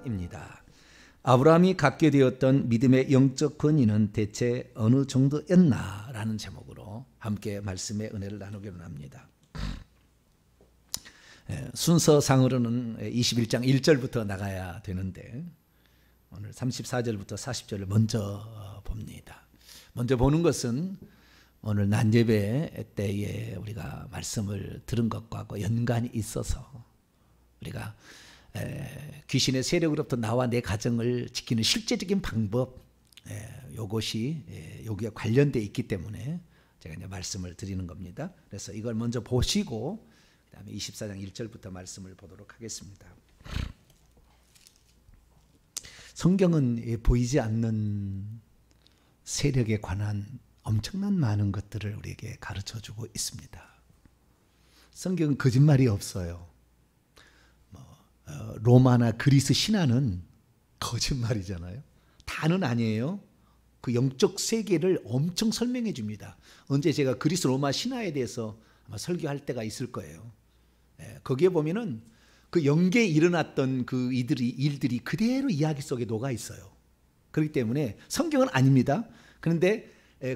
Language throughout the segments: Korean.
시간입니다. 아브라함이 갖게 되었던 믿음의 영적 권위는 대체 어느 정도였나라는 제목으로 함께 말씀의 은혜를 나누기로 합니다. 순서상으로는 21장 1절부터 나가야 되는데 오늘 34절부터 40절을 먼저 봅니다. 먼저 보는 것은 오늘 난예배 때에 우리가 말씀을 들은 것과 연관이 있어서 우리가 귀신의 세력으로부터 나와 내 가정을 지키는 실제적인 방법, 이것이 여기에 관련되어 있기 때문에 제가 이제 말씀을 드리는 겁니다. 그래서 이걸 먼저 보시고 그다음에 24장 1절부터 말씀을 보도록 하겠습니다. 성경은 보이지 않는 세력에 관한 엄청난 많은 것들을 우리에게 가르쳐주고 있습니다. 성경은 거짓말이 없어요. 로마나 그리스 신화는 거짓말이잖아요. 다는 아니에요. 그 영적 세계를 엄청 설명해 줍니다. 언제 제가 그리스 로마 신화에 대해서 아마 설교할 때가 있을 거예요. 거기에 보면은 그 영계에 일어났던 그 일들이 그대로 이야기 속에 녹아 있어요. 그렇기 때문에 성경은 아닙니다. 그런데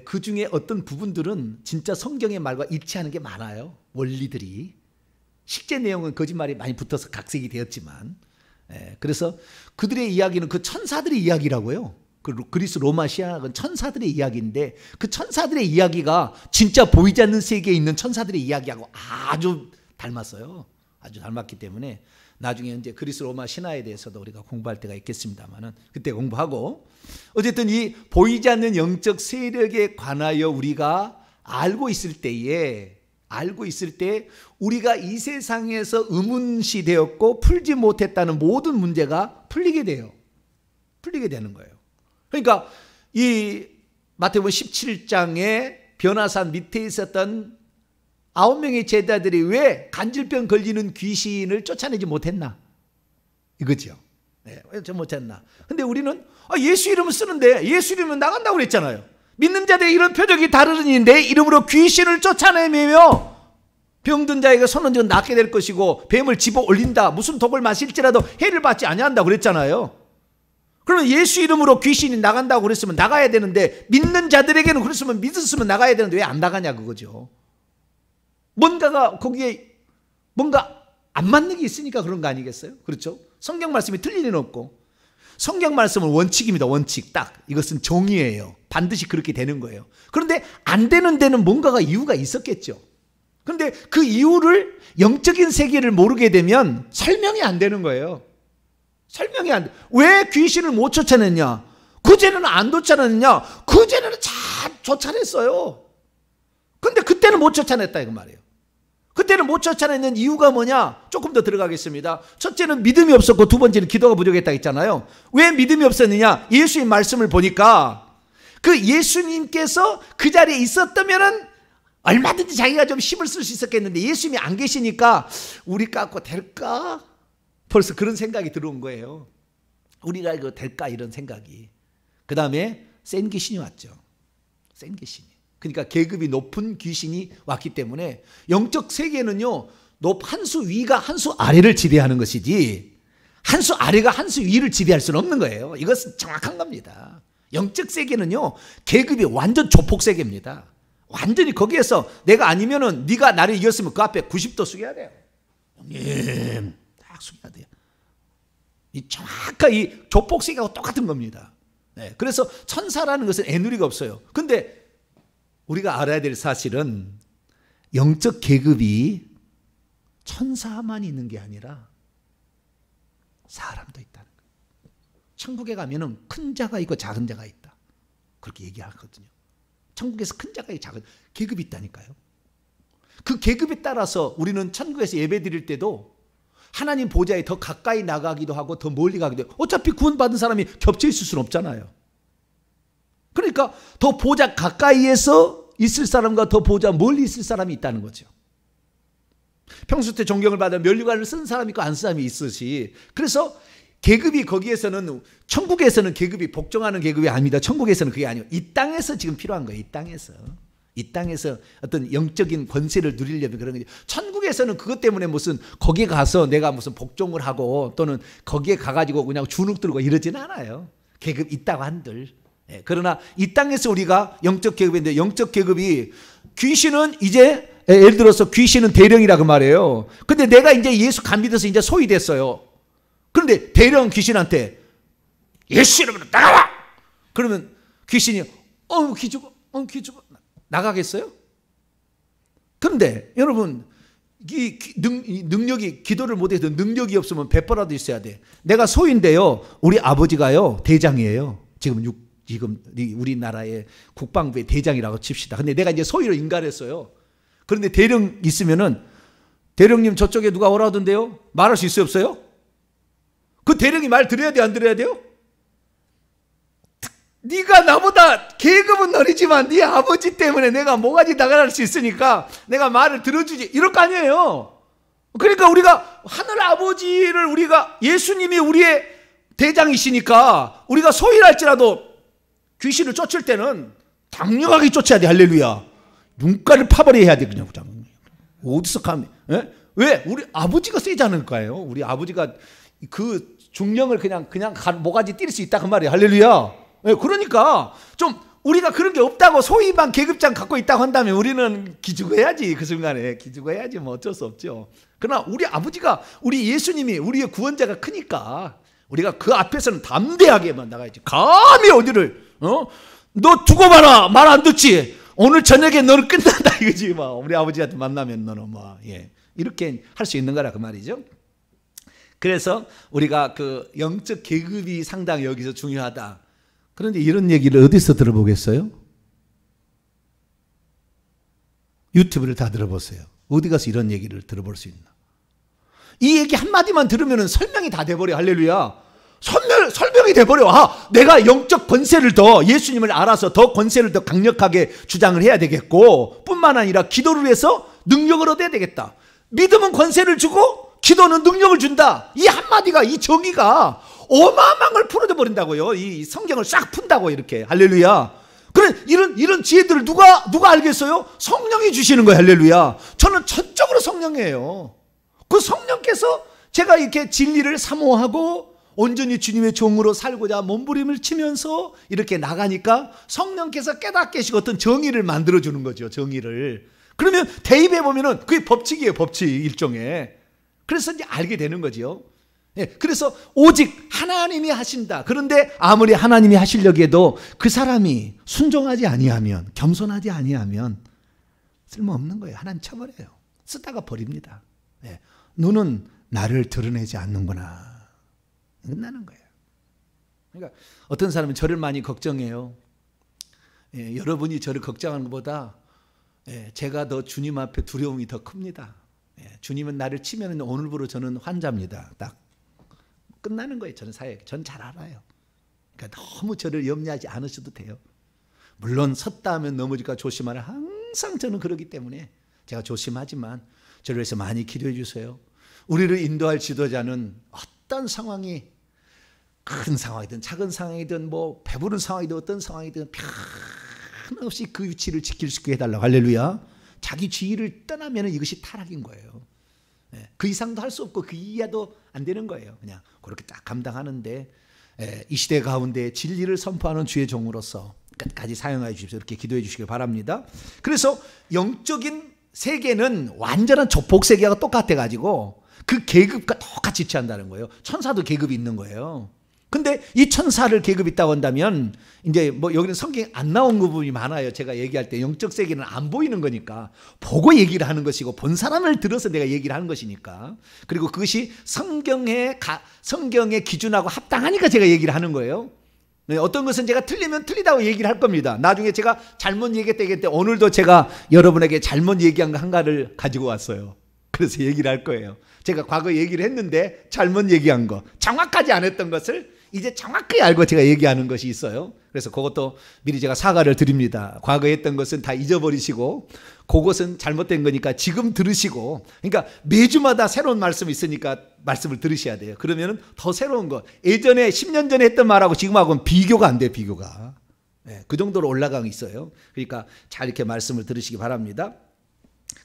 그 중에 어떤 부분들은 진짜 성경의 말과 일치하는 게 많아요. 원리들이. 실제 내용은 거짓말이 많이 붙어서 각색이 되었지만, 그래서 그들의 이야기는 그 천사들의 이야기라고요. 그리스 로마 신학은 천사들의 이야기인데 그 천사들의 이야기가 진짜 보이지 않는 세계에 있는 천사들의 이야기하고 아주 닮았어요. 아주 닮았기 때문에 나중에 이제 그리스 로마 신화에 대해서도 우리가 공부할 때가 있겠습니다만은 그때 공부하고, 어쨌든 이 보이지 않는 영적 세력에 관하여 우리가 알고 있을 때 우리가 이 세상에서 의문시 되었고 풀지 못했다는 모든 문제가 풀리게 돼요. 풀리게 되는 거예요. 그러니까 이 마태복음 17장에 변화산 밑에 있었던 9명의 제자들이 왜 간질병 걸리는 귀신을 쫓아내지 못했나? 이거죠. 왜 못했나? 근데 우리는 예수 이름을 쓰는데 예수 이름은 나간다고 그랬잖아요. 믿는 자들의 이런 표적이 다르니 내 이름으로 귀신을 쫓아내며 병든 자에게 손 얹어 낫게 될 것이고 뱀을 집어 올린다. 무슨 독을 마실지라도 해를 받지 아니한다고 그랬잖아요. 그러면 예수 이름으로 귀신이 나간다고 그랬으면 나가야 되는데, 믿는 자들에게는 그랬으면 믿었으면 나가야 되는데 왜 안 나가냐 그거죠. 뭔가가 거기에 뭔가 안 맞는 게 있으니까 그런 거 아니겠어요? 그렇죠? 성경 말씀이 틀릴 리는 없고, 성경 말씀은 원칙입니다. 원칙 딱. 이것은 정의예요. 반드시 그렇게 되는 거예요. 그런데 안 되는 데는 뭔가가 이유가 있었겠죠. 그런데 그 이유를, 영적인 세계를 모르게 되면 설명이 안 되는 거예요. 설명이 안 돼. 왜 귀신을 못 쫓아냈냐? 그전에는 안 쫓아냈냐? 그전에는 잘 쫓아냈어요. 근데 그때는 못 쫓아냈다 이거 말이에요. 그때는 못 쫓아내는 이유가 뭐냐? 조금 더 들어가겠습니다. 첫째는 믿음이 없었고, 두 번째는 기도가 부족했다 했잖아요. 왜 믿음이 없었느냐? 예수님 말씀을 보니까 그 예수님께서 그 자리에 있었다면은 얼마든지 자기가 좀 힘을 쓸 수 있었겠는데 예수님이 안 계시니까 우리 갖고 될까? 벌써 그런 생각이 들어온 거예요. 우리가 이거 될까? 이런 생각이. 그 다음에 센 귀신이 왔죠. 센 귀신이. 그러니까 계급이 높은 귀신이 왔기 때문에 영적 세계는요, 한 수 위가 한 수 아래를 지배하는 것이지 한 수 아래가 한 수 위를 지배할 수는 없는 거예요. 이것은 정확한 겁니다. 영적 세계는요, 계급이 완전 조폭 세계입니다. 완전히 거기에서 내가 아니면은 네가 나를 이겼으면 그 앞에 90도 숙여야 돼요. 형님 딱 숙여야 돼요. 이 정확한 이 조폭 세계하고 똑같은 겁니다. 그래서 천사라는 것은 애누리가 없어요. 근데 우리가 알아야 될 사실은 영적 계급이 천사만 있는 게 아니라 사람도 있다는 거예요. 천국에 가면은 큰 자가 있고 작은 자가 있다. 그렇게 얘기하거든요. 천국에서 큰 자가 있고 작은 계급이 있다니까요. 그 계급에 따라서 우리는 천국에서 예배 드릴 때도 하나님 보좌에 더 가까이 나가기도 하고 더 멀리 가기도 해요. 어차피 구원받은 사람이 겹쳐 있을 수는 없잖아요. 그러니까 더 보좌 가까이에서 있을 사람과 더 보좌 멀리 있을 사람이 있다는 거죠. 평소 때 존경을 받아 면류관을 쓴 사람이 있고 안 쓴 사람이 있으시. 그래서 계급이 거기에서는, 천국에서는 계급이 복종하는 계급이 아닙니다. 천국에서는 그게 아니에요. 이 땅에서 지금 필요한 거예요. 이 땅에서 어떤 영적인 권세를 누리려면 그런 거죠. 천국에 천국에서는 그것 때문에 무슨 거기에 가서 내가 무슨 복종을 하고 또는 거기에 가가지고 그냥 주눅 들고 이러진 않아요. 계급 있다고 한들. 그러나 이 땅에서 우리가 영적 계급인데, 영적 계급이 귀신은 이제 예를 들어서 귀신은 대령이라고 말해요. 근데 내가 이제 예수 감비돼서 이제 소위 됐어요. 그런데 대령 귀신한테 예수 이름으로 나가라! 그러면 귀신이 기죽어 나가겠어요? 그런데 여러분, 이 능력이, 기도를 못해서 능력이 없으면 배포라도 있어야 돼. 내가 소인데요, 우리 아버지가요 대장이에요. 지금 우리나라의 국방부의 대장이라고 칩시다. 근데 내가 이제 소위로 인가했어요. 그런데 대령 있으면은, 대령님 저쪽에 누가 오라던데요? 말할 수 있어요, 없어요? 그 대령이 말 들어야 돼요, 안 들어야 돼요? 네가 나보다 계급은 어리지만 네 아버지 때문에 내가 뭐가지 나갈 수 있으니까 내가 말을 들어주지, 이럴 거 아니에요. 그러니까 우리가 하늘 아버지를, 우리가 예수님이 우리의 대장이시니까 우리가 소일할지라도 귀신을 쫓을 때는 당력하게 쫓아야 돼. 할렐루야. 눈가를 파버려야 돼. 그냥 어디서 감히. 왜? 우리 아버지가 세지 않을까요? 우리 아버지가 그 중령을 그냥 모가지 뛸 수 있다 그 말이에요. 할렐루야. 그러니까 좀 우리가 그런 게 없다고, 소위만 계급장 갖고 있다고 한다면 우리는 기죽어야지. 그 순간에 기죽어야지. 뭐 어쩔 수 없죠. 그러나 우리 아버지가, 우리 예수님이 우리의 구원자가 크니까 우리가 그 앞에서는 담대하게만 나가야지. 감히 어디를 너 두고 봐라, 말 안 듣지, 오늘 저녁에 너는 끝난다 이거지. 막 우리 아버지한테 만나면 너는 이렇게 할 수 있는 거라 그 말이죠. 그래서 우리가 그 영적 계급이 상당히 여기서 중요하다. 그런데 이런 얘기를 어디서 들어보겠어요? 유튜브를 다 들어보세요. 어디 가서 이런 얘기를 들어볼 수 있나? 이 얘기 한마디만 들으면 설명이 다 돼버려. 할렐루야. 설명이 돼버려. 내가 영적 권세를 더, 예수님을 알아서 더 권세를 더 강력하게 주장을 해야 되겠고, 뿐만 아니라 기도를 해서 능력을 얻어야 되겠다. 믿음은 권세를 주고 기도는 능력을 준다. 이 한마디가, 이 정의가 어마어마한 걸 풀어져 버린다고요. 이 성경을 싹 푼다고 이렇게. 할렐루야. 그래, 이런 지혜들을 누가 알겠어요? 성령이 주시는 거예요. 할렐루야. 저는 전적으로 성령이에요. 그 성령께서 제가 이렇게 진리를 사모하고 온전히 주님의 종으로 살고자 몸부림을 치면서 이렇게 나가니까 성령께서 깨닫게 하시고 어떤 정의를 만들어주는 거죠. 정의를. 그러면 대입해 보면은 그게 법칙이에요. 법칙 일종의. 그래서 이제 알게 되는 거죠. 그래서 오직 하나님이 하신다. 그런데 아무리 하나님이 하시려고 해도 그 사람이 순종하지 아니하면, 겸손하지 아니하면 쓸모없는 거예요. 하나님 쳐버려요. 쓰다가 버립니다. 너는 나를 드러내지 않는구나. 끝나는 거예요. 그러니까 어떤 사람은 저를 많이 걱정해요. 여러분이 저를 걱정하는 것보다 제가 더 주님 앞에 두려움이 더 큽니다. 주님은 나를 치면 오늘부로 저는 환자입니다. 딱 끝나는 거예요. 저는 사역에. 전 잘 알아요. 그러니까 너무 저를 염려하지 않으셔도 돼요. 물론 섰다 하면 넘어질까 조심하라. 항상 저는 그러기 때문에 제가 조심하지만 저를 위해서 많이 기도해 주세요. 우리를 인도할 지도자는 어떤 상황이, 큰 상황이든 작은 상황이든 뭐 배부른 상황이든 어떤 상황이든 편없이 그 위치를 지킬 수 있게 해달라고. 할렐루야. 자기 지위를 떠나면 이것이 타락인 거예요. 그 이상도 할 수 없고 그 이하도 안 되는 거예요. 그냥 그렇게 딱 감당하는데, 이 시대 가운데 진리를 선포하는 주의 종으로서 끝까지 사용하여 주십시오. 이렇게 기도해 주시길 바랍니다. 그래서 영적인 세계는 완전한 조폭 세계가 똑같아 가지고 그 계급과 똑같이 취한다는 거예요. 천사도 계급이 있는 거예요. 근데 이 천사를 계급 있다고 한다면 이제 뭐 여기는 성경에 안 나온 부분이 많아요. 제가 얘기할 때 영적 세계는 안 보이는 거니까 보고 얘기를 하는 것이고 본 사람을 들어서 내가 얘기를 하는 것이니까, 그리고 그것이 성경의 기준하고 합당하니까 제가 얘기를 하는 거예요. 어떤 것은 제가 틀리면 틀리다고 얘기를 할 겁니다. 나중에 제가 잘못 얘기했다 오늘도 제가 여러분에게 잘못 얘기한 거 한가를 가지고 왔어요. 그래서 얘기를 할 거예요. 제가 과거 얘기를 했는데 잘못 얘기한 거, 정확하지 않았던 것을 이제 정확히 알고 제가 얘기하는 것이 있어요. 그래서 그것도 미리 제가 사과를 드립니다. 과거에 했던 것은 다 잊어버리시고 그것은 잘못된 거니까 지금 들으시고, 그러니까 매주마다 새로운 말씀이 있으니까 말씀을 들으셔야 돼요. 그러면 더 새로운 거, 예전에 10년 전에 했던 말하고 지금하고는 비교가 안 돼요. 비교가. 그 정도로 올라가고 있어요. 그러니까 잘 이렇게 말씀을 들으시기 바랍니다.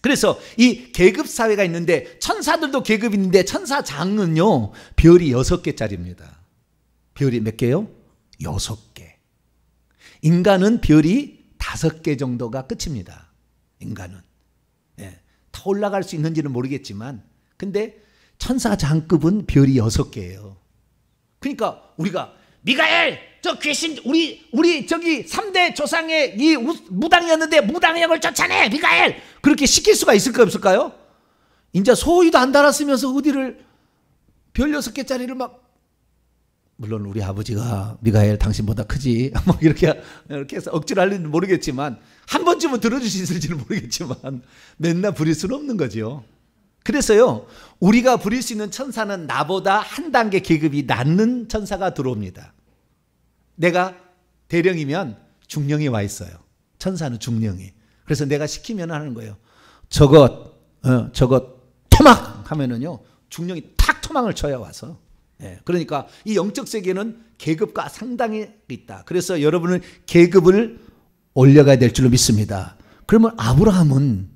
그래서 이 계급 사회가 있는데 천사들도 계급이 있는데 천사장은요 별이 6개짜리입니다. 별이 몇 개요? 6개. 인간은 별이 5개 정도가 끝입니다. 인간은. 예, 더 올라갈 수 있는지는 모르겠지만 근데 천사장급은 별이 6개예요. 그러니까 우리가 미가엘 저 귀신 우리 저기 3대 조상의 이 무당이었는데 무당형을 쫓아내 미가엘 그렇게 시킬 수가 있을까 없을까요? 이제 소위도 안 달았으면서 어디를 별 6개짜리를 막 물론 우리 아버지가 미가엘 당신보다 크지 막 이렇게 해서 억지로 하려는 모르겠지만 한 번쯤은 들어줄 수 있을지는 모르겠지만 맨날 부릴 수는 없는 거죠. 그래서요 우리가 부릴 수 있는 천사는 나보다 한 단계 계급이 낮은 천사가 들어옵니다. 내가 대령이면 중령이 와 있어요. 천사는 중령이. 그래서 내가 시키면 하는 거예요. 저것 토막 하면은요 중령이 탁 토막을 쳐야 와서. 예, 그러니까 이 영적 세계는 계급과 상당히 있다. 그래서 여러분은 계급을 올려가야 될 줄로 믿습니다. 그러면 아브라함은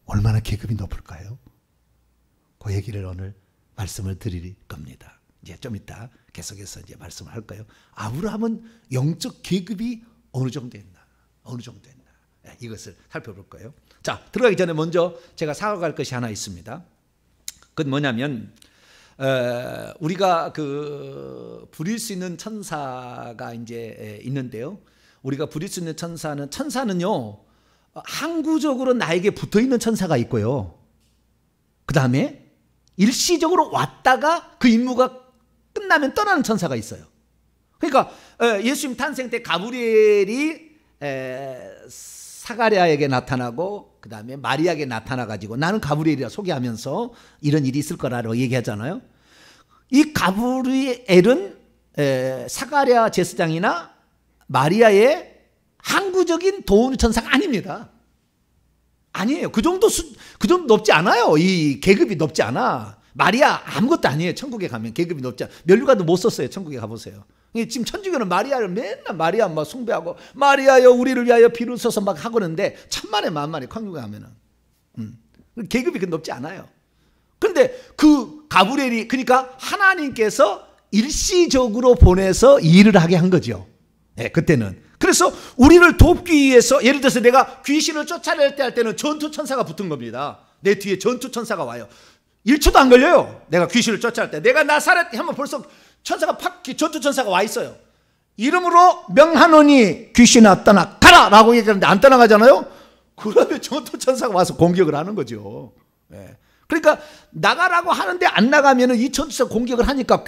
얼마나 계급이 높을까요? 그 얘기를 오늘 말씀을 드릴 겁니다. 이제 좀 이따 계속해서 이제 말씀을 할까요? 아브라함은 영적 계급이 어느 정도 했나? 어느 정도 했나? 네, 이것을 살펴볼 거예요. 자, 들어가기 전에 먼저 제가 사과할 것이 하나 있습니다. 그건 뭐냐면 우리가 그 부릴 수 있는 천사가 이제 있는데요. 우리가 부릴 수 있는 천사는요. 항구적으로 나에게 붙어 있는 천사가 있고요. 그다음에 일시적으로 왔다가 그 임무가 끝나면 떠나는 천사가 있어요. 그러니까 예수님 탄생 때 가브리엘이 사가랴에게 나타나고 그 다음에 마리아에게 나타나가지고 나는 가브리엘이라 소개하면서 이런 일이 있을 거라고 얘기하잖아요. 이 가브리엘은 사가랴 제사장이나 마리아의 항구적인 도우는 천사가 아닙니다. 아니에요. 그 정도 높지 않아요. 이 계급이 높지 않아. 마리아 아무것도 아니에요. 천국에 가면 계급이 높지 않아. 면류관도 못 썼어요. 천국에 가보세요. 지금 천주교는 마리아를 맨날 마리아 막 숭배하고 마리아여 우리를 위하여 피를 써서 막 하고는데 천만에 만만에 천국에 가면은 계급이 높지 않아요. 그런데 그 가브리엘이 그러니까 하나님께서 일시적으로 보내서 일을 하게 한 거죠. 네, 그때는. 그래서 우리를 돕기 위해서 예를 들어서 내가 귀신을 쫓아낼 때 할 때는 전투천사가 붙은 겁니다. 내 뒤에 전투천사가 와요. 1초도 안 걸려요. 내가 귀신을 쫓아낼 때. 내가 나사렛 하면 벌써 천사가 전투천사가 와 있어요. 이름으로 명하노니 귀신아 떠나가라 라고 얘기하는데 안 떠나가잖아요. 그러면 전투천사가 와서 공격을 하는 거죠. 네. 그러니까 나가라고 하는데 안 나가면 이 전투천사가 공격을 하니까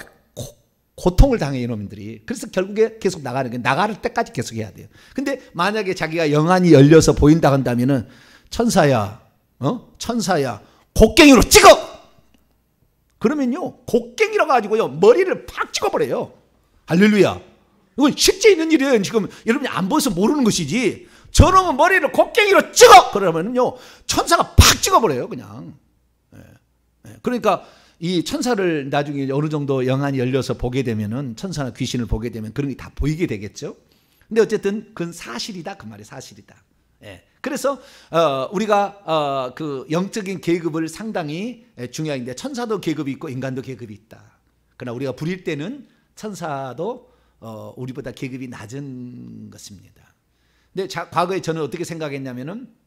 고통을 당해요, 이놈들이. 그래서 결국에 계속 나가는 게 나갈 때까지 계속 해야 돼요. 근데 만약에 자기가 영안이 열려서 보인다 한다면은 천사야, 천사야, 곡괭이로 찍어! 그러면요, 곡괭이로 가지고요, 머리를 팍 찍어버려요. 할렐루야. 이건 실제 있는 일이에요. 지금 여러분이 안 보여서 모르는 것이지. 저놈은 머리를 곡괭이로 찍어! 그러면요, 천사가 팍 찍어버려요, 그냥. 그러니까 이 천사를 나중에 어느 정도 영안이 열려서 보게 되면은 천사나 귀신을 보게 되면 그런 게 다 보이게 되겠죠. 근데 어쨌든 그건 사실이다 그 말이 사실이다. 예. 그래서 우리가 그 영적인 계급을 상당히 중요한데 천사도 계급이 있고 인간도 계급이 있다. 그러나 우리가 부릴 때는 천사도 우리보다 계급이 낮은 것입니다. 근데 과거에 저는 어떻게 생각했냐면은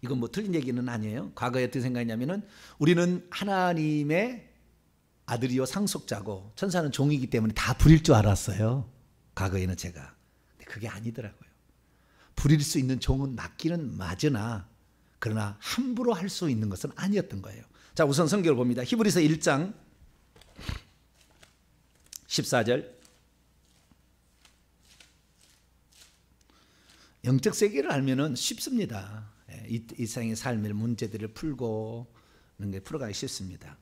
이건 뭐 틀린 얘기는 아니에요. 과거에 어떻게 생각했냐면은 우리는 하나님의 아들이요 상속자고 천사는 종이기 때문에 다 부릴 줄 알았어요. 과거에는 제가. 근데 그게 아니더라고요. 부릴 수 있는 종은 맞기는 맞으나 그러나 함부로 할 수 있는 것은 아니었던 거예요. 자, 우선 성경을 봅니다. 히브리서 1장 14절. 영적 세계를 알면은 쉽습니다. 이 세상의 삶의 문제들을 풀어가기 쉽습니다.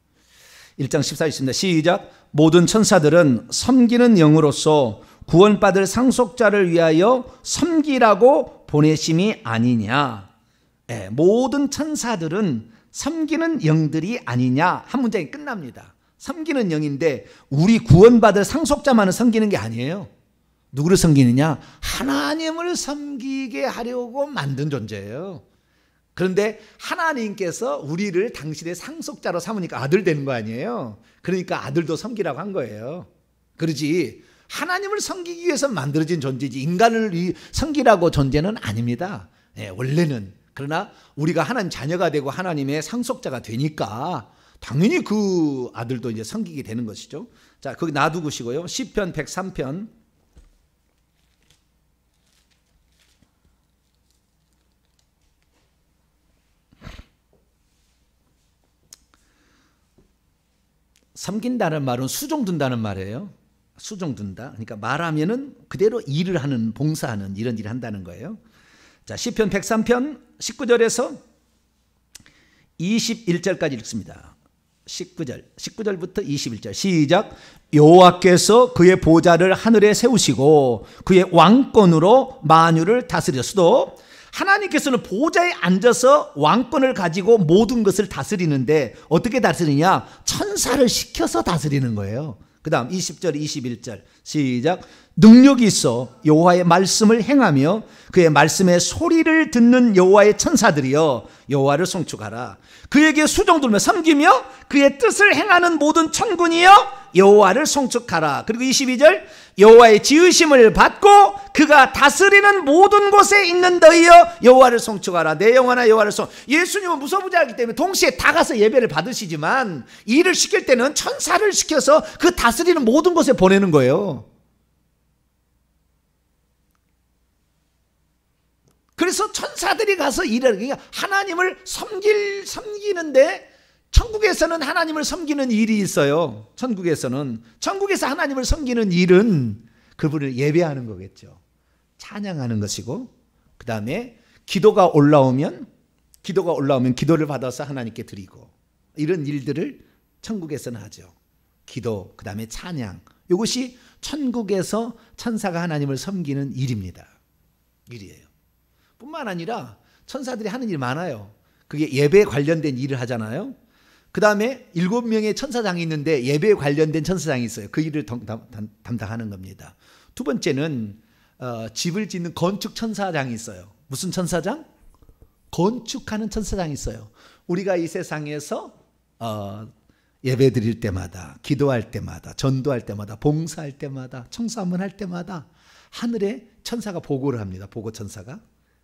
1장 14절 있습니다. 시작. 모든 천사들은 섬기는 영으로서 구원받을 상속자를 위하여 섬기라고 보내심이 아니냐. 모든 천사들은 섬기는 영들이 아니냐. 한 문장이 끝납니다. 섬기는 영인데 우리 구원받을 상속자만을 섬기는 게 아니에요. 누구를 섬기느냐? 하나님을 섬기게 하려고 만든 존재예요. 그런데 하나님께서 우리를 당신의 상속자로 삼으니까 아들 되는 거 아니에요. 그러니까 아들도 섬기라고 한 거예요. 그러지 하나님을 섬기기 위해서 만들어진 존재지 인간을 섬기라고 존재는 아닙니다. 원래는. 그러나 우리가 하나님 자녀가 되고 하나님의 상속자가 되니까 당연히 그 아들도 이제 섬기게 되는 것이죠. 자, 거기 놔두시고요. 시편 103편. 섬긴다는 말은 수종둔다는 말이에요. 수종둔다. 그러니까 말하면은 그대로 일을 하는, 봉사하는 이런 일을 한다는 거예요. 자, 시편 103편 19절에서 21절까지 읽습니다. 19절부터 21절 시작. 여호와께서 그의 보좌를 하늘에 세우시고 그의 왕권으로 만유를 다스렸어도 하나님께서는 보좌에 앉아서 왕권을 가지고 모든 것을 다스리는데 어떻게 다스리냐? 천사를 시켜서 다스리는 거예요. 그 다음 20절 21절 시작. 능력이 있어 여호와의 말씀을 행하며 그의 말씀의 소리를 듣는 여호와의 천사들이여 여호와를 송축하라. 그에게 수종들며 섬기며 그의 뜻을 행하는 모든 천군이여 여호와를 송축하라. 그리고 22절 여호와의 지으심을 받고 그가 다스리는 모든 곳에 있는 너희여 여호와를 송축하라. 내 영혼아 여호와를 예수님은 무소부자이기 때문에 동시에 다 가서 예배를 받으시지만 일을 시킬 때는 천사를 시켜서 그 다스리는 모든 곳에 보내는 거예요. 그래서 천사들이 가서 일을, 그러니까 하나님을 섬기는데 천국에서는 하나님을 섬기는 일이 있어요. 천국에서 하나님을 섬기는 일은 그분을 예배하는 거겠죠. 찬양하는 것이고, 그 다음에 기도가 올라오면 기도를 받아서 하나님께 드리고, 이런 일들을 천국에서는 하죠. 기도, 그 다음에 찬양, 이것이 천국에서 천사가 하나님을 섬기는 일입니다. 일이에요. 뿐만 아니라 천사들이 하는 일이 많아요. 그게 예배에 관련된 일을 하잖아요. 그 다음에 7명의 천사장이 있는데 예배에 관련된 천사장이 있어요. 그 일을 담당하는 겁니다. 두 번째는 집을 짓는 건축 천사장이 있어요. 무슨 천사장? 건축하는 천사장이 있어요. 우리가 이 세상에서 예배 드릴 때마다, 기도할 때마다, 전도할 때마다, 봉사할 때마다, 청소한번 할 때마다 하늘에 천사가 보고를 합니다. 보고 천사가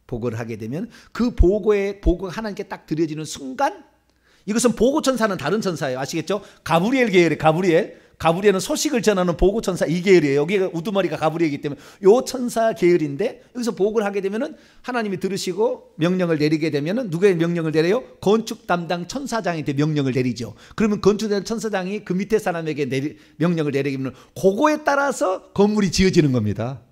보고를 하게 되면 그 보고가 하나님께 딱 드려지는 순간, 이것은 보고천사는 다른 천사예요. 아시겠죠? 가브리엘 계열이에요. 가브리엘은 소식을 전하는 보고천사 이 계열이에요. 여기가 우두머리가 가브리엘이기 때문에 요 천사 계열인데, 여기서 보고를 하게 되면은 하나님이 들으시고 명령을 내리게 되면은 누구의 명령을 내려요? 건축 담당 천사장한테 명령을 내리죠. 그러면 건축 담당 천사장이 그 밑에 사람에게 명령을 내리면 그거에 따라서 건물이 지어지는 겁니다.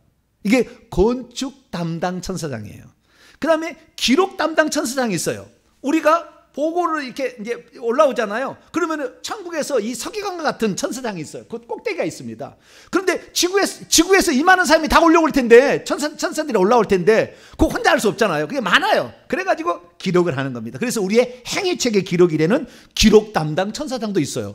이게 건축 담당 천사장이에요. 그 다음에 기록 담당 천사장이 있어요. 우리가 보고를 이렇게 이제 올라오잖아요. 그러면 천국에서 이 서기관과 같은 천사장이 있어요. 그 꼭대기가 있습니다. 그런데 지구에서 이 많은 사람이 다 올라올 텐데, 천사들이 올라올 텐데, 그거 혼자 할 수 없잖아요. 그게 많아요. 그래가지고 기록을 하는 겁니다. 그래서 우리의 행위책에 기록이 되는 기록 담당 천사장도 있어요.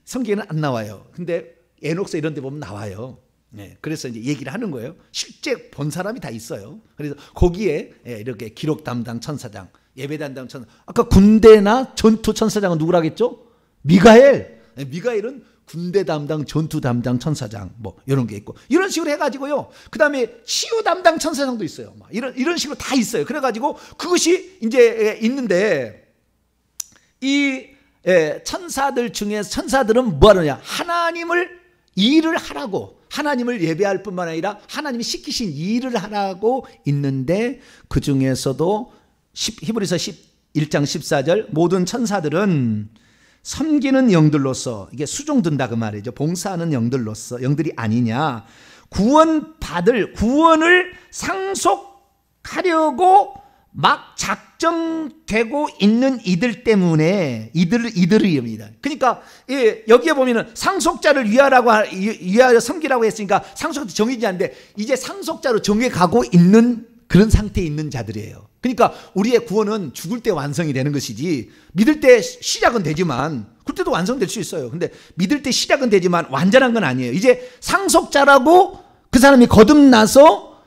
성경에는 안 나와요. 근데 에녹서 이런 데 보면 나와요. 네, 그래서 이제 얘기를 하는 거예요. 실제 본 사람이 다 있어요. 그래서 거기에 이렇게 기록 담당 천사장, 예배 담당 천사. 아까 군대나 전투 천사장은 누구라겠죠? 미가엘. 미가엘은 군대 담당, 전투 담당 천사장, 뭐 이런 게 있고, 이런 식으로 해가지고요. 그 다음에 치유 담당 천사장도 있어요. 막 이런 식으로 다 있어요. 그래가지고 그것이 이제 있는데, 이 천사들 중에 천사들은 뭐 하느냐? 하나님을 일을 하라고, 하나님을 예배할 뿐만 아니라 하나님이 시키신 일을 하라고 있는데, 그 중에서도 히브리서 1장 14절 모든 천사들은 섬기는 영들로서, 이게 수종든다 그 말이죠. 봉사하는 영들로서, 영들이 아니냐, 구원을 상속하려고 막 작정되고 있는 이들 때문에, 이들이입니다. 그러니까 여기에 보면은 상속자를 위하여 섬기라고 했으니까 상속자 정해지지 않는데, 이제 상속자로 정해가고 있는 그런 상태에 있는 자들이에요. 그러니까 우리의 구원은 죽을 때 완성이 되는 것이지, 믿을 때 시작은 되지만, 그때도 완성될 수 있어요. 근데 믿을 때 시작은 되지만 완전한 건 아니에요. 이제 상속자라고 그 사람이 거듭나서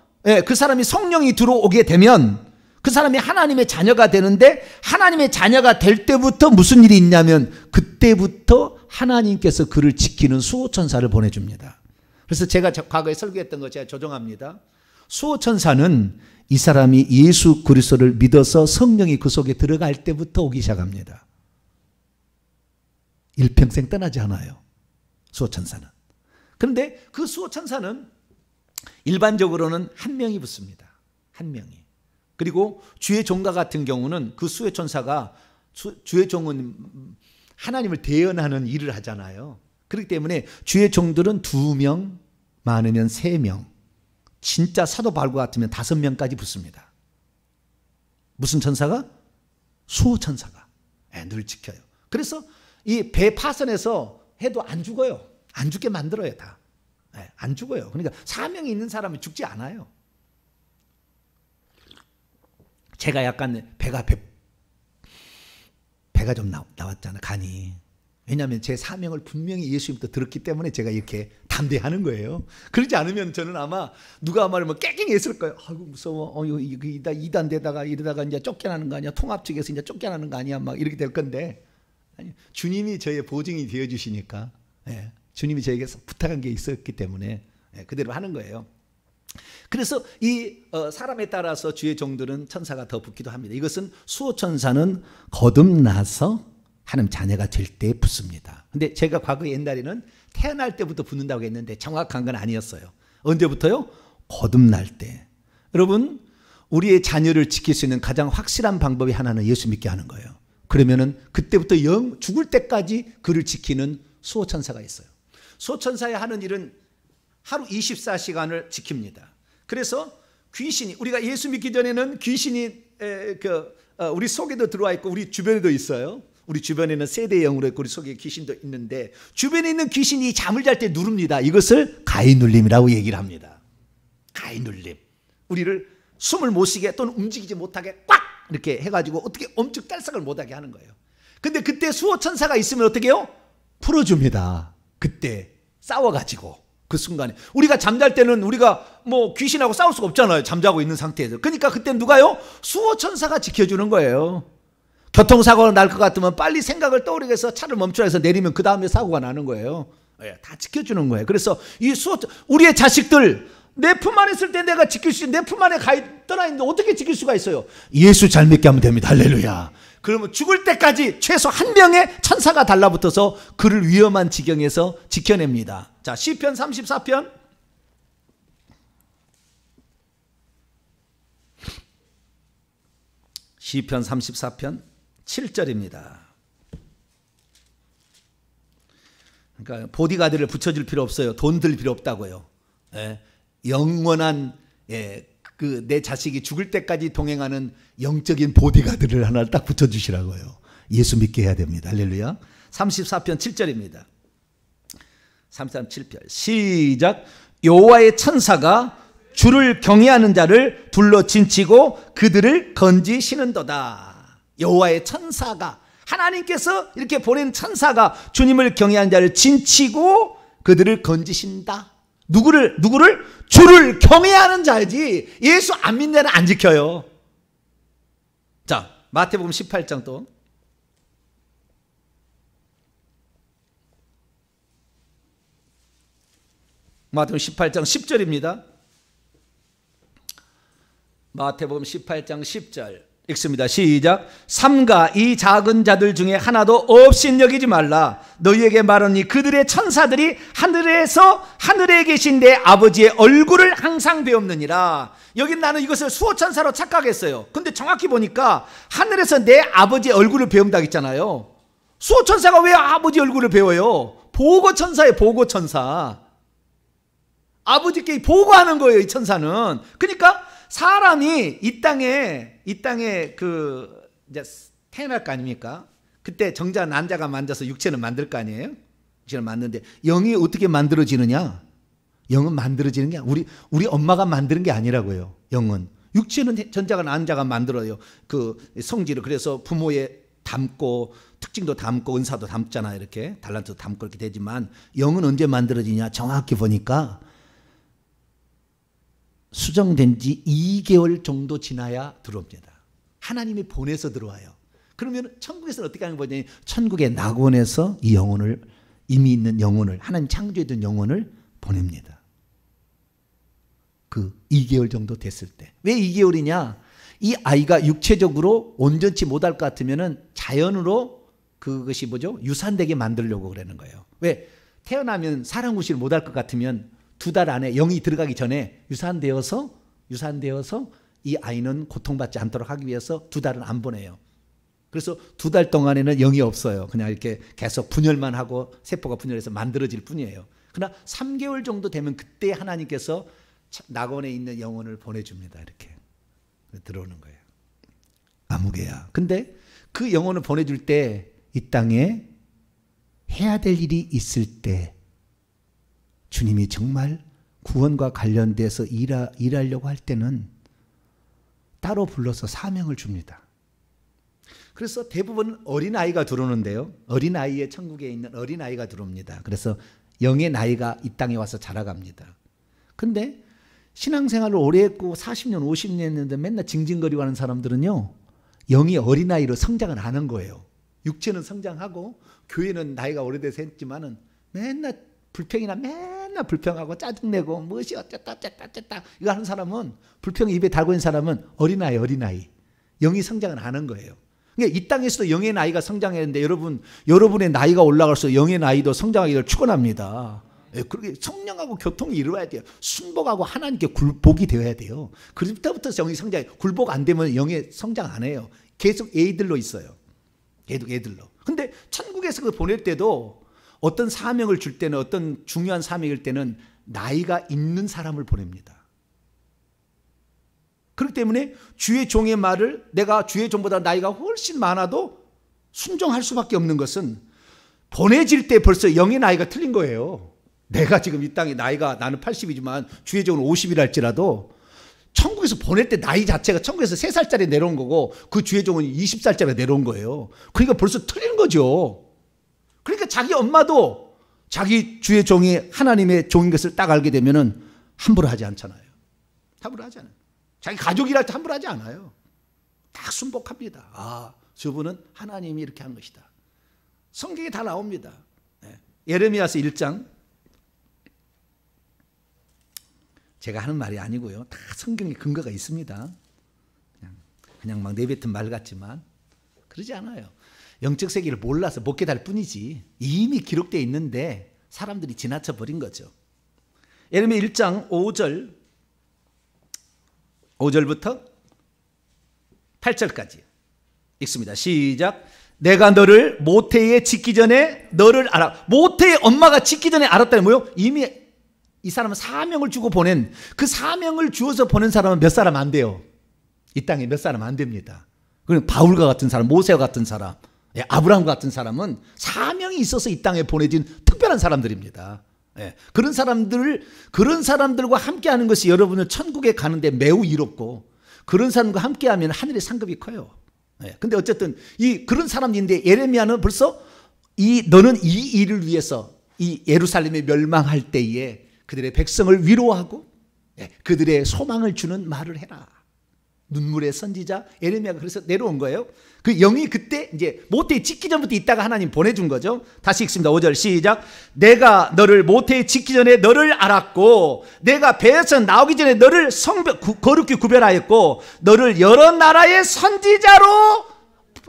그 사람이 성령이 들어오게 되면, 그 그 사람이 하나님의 자녀가 되는데 하나님의 자녀가 될 때부터 무슨 일이 있냐면 그때부터 하나님께서 그를 지키는 수호천사를 보내줍니다. 그래서 제가 과거에 설교했던 거 제가 조정합니다. 수호천사는 이 사람이 예수 그리스도를 믿어서 성령이 그 속에 들어갈 때부터 오기 시작합니다. 일평생 떠나지 않아요. 수호천사는. 그런데 그 수호천사는 일반적으로는 한 명이 붙습니다. 한 명이. 그리고 주의 종과 같은 경우는 그 수호천사가 주의 종은 하나님을 대언하는 일을 하잖아요. 그렇기 때문에 주의 종들은 2명, 많으면 3명, 진짜 사도 바울과 같으면 5명까지 붙습니다. 무슨 천사가? 수호천사가. 늘 지켜요. 그래서 이 배 파선에서 해도 안 죽어요. 안 죽게 만들어요, 다. 안 죽어요. 그러니까 사명이 있는 사람은 죽지 않아요. 제가 약간 배가 좀 나왔잖아, 간이. 왜냐하면 제 사명을 분명히 예수님부터 들었기 때문에 제가 이렇게 담대하는 거예요. 그러지 않으면 저는 아마 누가 말하면 깨갱했을 거예요. 아이고 무서워. 이단되다가 이러다가 이제 쫓겨나는 거 아니야? 통합 측에서 이제 쫓겨나는 거 아니야? 막 이렇게 될 건데 아니, 주님이 저의 보증이 되어 주시니까 주님이 저에게 부탁한 게 있었기 때문에 그대로 하는 거예요. 그래서 이 사람에 따라서 주의 종들은 천사가 더 붙기도 합니다. 이것은 수호천사는 거듭나서 하나님 자녀가 될 때 붙습니다. 근데 제가 과거 옛날에는 태어날 때부터 붙는다고 했는데 정확한 건 아니었어요. 언제부터요? 거듭날 때. 여러분, 우리의 자녀를 지킬 수 있는 가장 확실한 방법이 하나는 예수 믿게 하는 거예요. 그러면은 그때부터 죽을 때까지 그를 지키는 수호천사가 있어요. 수호천사의 하는 일은 하루 24시간을 지킵니다. 그래서 귀신이, 우리가 예수 믿기 전에는 귀신이 우리 속에도 들어와 있고 우리 주변에도 있어요. 우리 주변에는 세대의 영으로 있고 우리 속에 귀신도 있는데 이는 귀신이 잠을 잘 때 누릅니다. 이것을 가위눌림이라고 얘기를 합니다. 가위눌림. 우리를 숨을 못 쉬게 또는 움직이지 못하게 꽉 이렇게 해가지고 어떻게 엄죽달싹을 못하게 하는 거예요. 근데 그때 수호천사가 있으면 어떻게 해요? 풀어줍니다. 그때 싸워가지고 그 순간에. 우리가 잠잘 때는 우리가 뭐 귀신하고 싸울 수가 없잖아요. 잠자고 있는 상태에서. 그러니까 그때 누가요? 수호천사가 지켜주는 거예요. 교통사고가 날 것 같으면 빨리 생각을 떠오르게 해서 차를 멈추라 해서 내리면 그 다음에 사고가 나는 거예요. 다 지켜주는 거예요. 그래서 이 우리의 자식들 내 품 안에 있을 때 내가 지킬 수 있는, 내 품 안에 떠나 있는데 어떻게 지킬 수가 있어요? 예수 잘 믿게 하면 됩니다. 할렐루야. 그러면 죽을 때까지 최소 한 명의 천사가 달라붙어서 그를 위험한 지경에서 지켜냅니다. 자, 시편 34편. 시편 34편 7절입니다. 그러니까 보디가드를 붙여줄 필요 없어요. 돈 들 필요 없다고요. 영원한 내 자식이 죽을 때까지 동행하는 영적인 보디가드를 하나 딱 붙여주시라고요. 예수 믿게 해야 됩니다. 할렐루야. 34편 7절입니다. 33, 7편 시작. 여호와의 천사가 주를 경외하는 자를 둘러 진치고 그들을 건지시는도다. 여호와의 천사가, 하나님께서 이렇게 보낸 천사가 주님을 경외하는 자를 진치고 그들을 건지신다. 누구를? 주를 경외하는 자이지 예수 안 믿는 자는 안 지켜요. 자, 마태복음 18장 또. 마태복음 18장 10절입니다. 마태복음 18장 10절 읽습니다. 시작. 삼가 이 작은 자들 중에 하나도 없인 여기지 말라. 너희에게 말하니 그들의 천사들이 하늘에 계신 내 아버지의 얼굴을 항상 배웁느니라. 여기 나는 이것을 수호천사로 착각했어요. 근데 정확히 보니까 하늘에서 내 아버지의 얼굴을 배운다고 했잖아요. 수호천사가 왜 아버지 얼굴을 배워요? 보고천사예요. 보고천사. 아버지께 보고하는 거예요, 이 천사는. 그러니까 사람이 이 땅에 이제 태어날 거 아닙니까? 그때 정자 난자가 만져서 육체는 만들 거 아니에요? 육체는 만드는데 영이 어떻게 만들어지느냐? 영은 만들어지는 게 우리 엄마가 만드는 게 아니라고요. 영은 육체는 전자가 난자가 만들어요. 그 성질을. 그래서 부모의 담고 특징도 담고 은사도 담잖아요. 이렇게 달란트도 담고 이렇게 되지만 영은 언제 만들어지냐? 정확히 보니까 수정된 지 2개월 정도 지나야 들어옵니다. 하나님이 보내서 들어와요. 그러면 천국에서는 어떻게 하는 거냐? 천국의 낙원에서 이 영혼을, 이미 있는 영혼을, 하나님 창조해둔 영혼을 보냅니다. 그 2개월 정도 됐을 때. 왜 2개월이냐? 이 아이가 육체적으로 온전치 못할 것 같으면 자연으로 그것이 뭐죠? 유산되게 만들려고 그러는 거예요. 왜? 태어나면 사람 구실을 못할 것 같으면 2달 안에 영이 들어가기 전에 유산되어서 이 아이는 고통받지 않도록 하기 위해서 2달은 안 보내요. 그래서 2달 동안에는 영이 없어요. 그냥 이렇게 계속 분열만 하고 세포가 분열해서 만들어질 뿐이에요. 그러나 3개월 정도 되면 그때 하나님께서 낙원에 있는 영혼을 보내줍니다. 이렇게 들어오는 거예요. 아무개야. 근데 그 영혼을 보내줄 때 이 땅에 해야 될 일이 있을 때 주님이 정말 구원과 관련돼서 일하려고 할 때는 따로 불러서 사명을 줍니다. 그래서 대부분 어린아이가 들어오는데요. 어린아이의 천국에 있는 어린아이가 들어옵니다. 그래서 영의 나이가 이 땅에 와서 자라갑니다. 근데 신앙생활을 오래 했고 40년, 50년 했는데 맨날 징징거리고 하는 사람들은요. 영이 어린아이로 성장을 안 한 거예요. 육체는 성장하고 교회는 나이가 오래돼서 했지만은 맨날 불평이나 맨날 불평하고 짜증내고 무엇이 어쨌다 이거 하는 사람은, 불평 입에 달고 있는 사람은 어린아이. 영이 성장을 안 한 거예요. 그러니까 이 땅에서도 영의 나이가 성장했는데 여러분의 나이가 올라갈수록 영의 나이도 성장하기를 축원합니다. 그렇게 성령하고 교통이 이루어야 돼요. 순복하고 하나님께 굴복이 되어야 돼요. 그때부터 영이 성장해. 굴복 안 되면 영의 성장 안 해요. 계속 애들로 있어요. 계속 애들로. 근데 천국에서 그 보낼 때도 어떤 사명을 줄 때는, 어떤 중요한 사명일 때는 나이가 있는 사람을 보냅니다. 그렇기 때문에 주의 종의 말을, 내가 주의 종보다 나이가 훨씬 많아도 순종할 수밖에 없는 것은 보내질 때 벌써 영의 나이가 틀린 거예요. 내가 지금 이 땅에 나이가, 나는 80이지만 주의 종은 50이라 할지라도 천국에서 보낼 때 나이 자체가 천국에서 3살짜리 내려온 거고 그 주의 종은 20살짜리 내려온 거예요. 그러니까 벌써 틀린 거죠. 그러니까 자기 엄마도 자기 주의 종이 하나님의 종인 것을 딱 알게 되면은 함부로 하지 않잖아요. 함부로 하지 않아요. 자기 가족이라 할 때 함부로 하지 않아요. 다 순복합니다. 아, 저분은 하나님이 이렇게 한 것이다. 성경에 다 나옵니다. 예레미야서 1장. 제가 하는 말이 아니고요. 다 성경에 근거가 있습니다. 그냥 막 내뱉은 말 같지만 그러지 않아요. 영적 세계를 몰라서 못 깨달을 뿐이지 이미 기록되어 있는데 사람들이 지나쳐 버린 거죠. 예레미야 1장 5절부터 8절까지 읽습니다. 시작. 내가 너를 모태에 짓기 전에 너를 알아. 모태의 엄마가 짓기 전에 알았다니 뭐요? 이미 이 사람은 사명을 주고 보낸, 그 사명을 주어서 보낸 사람은 몇 사람 안 돼요. 이 땅에 몇 사람 안 됩니다. 그럼 바울과 같은 사람, 모세와 같은 사람, 아브라함과 같은 사람은 사명이 있어서 이 땅에 보내진 특별한 사람들입니다. 그런 사람들과 함께하는 것이 여러분을 천국에 가는데 매우 이롭고, 그런 사람과 함께하면 하늘의 상급이 커요. 근데 어쨌든 그런 사람인데 예레미야는 벌써 너는 이 일을 위해서 이 예루살렘이 멸망할 때에 그들의 백성을 위로하고 그들의 소망을 주는 말을 해라. 눈물의 선지자 예레미야가 그래서 내려온 거예요. 그 영이 그때 이제 모태에 짓기 전부터 있다가 하나님 보내준 거죠. 다시 읽습니다. 5절 시작. 내가 너를 모태에 짓기 전에 너를 알았고 내가 배에서 나오기 전에 너를 거룩히 구별하였고 너를 여러 나라의 선지자로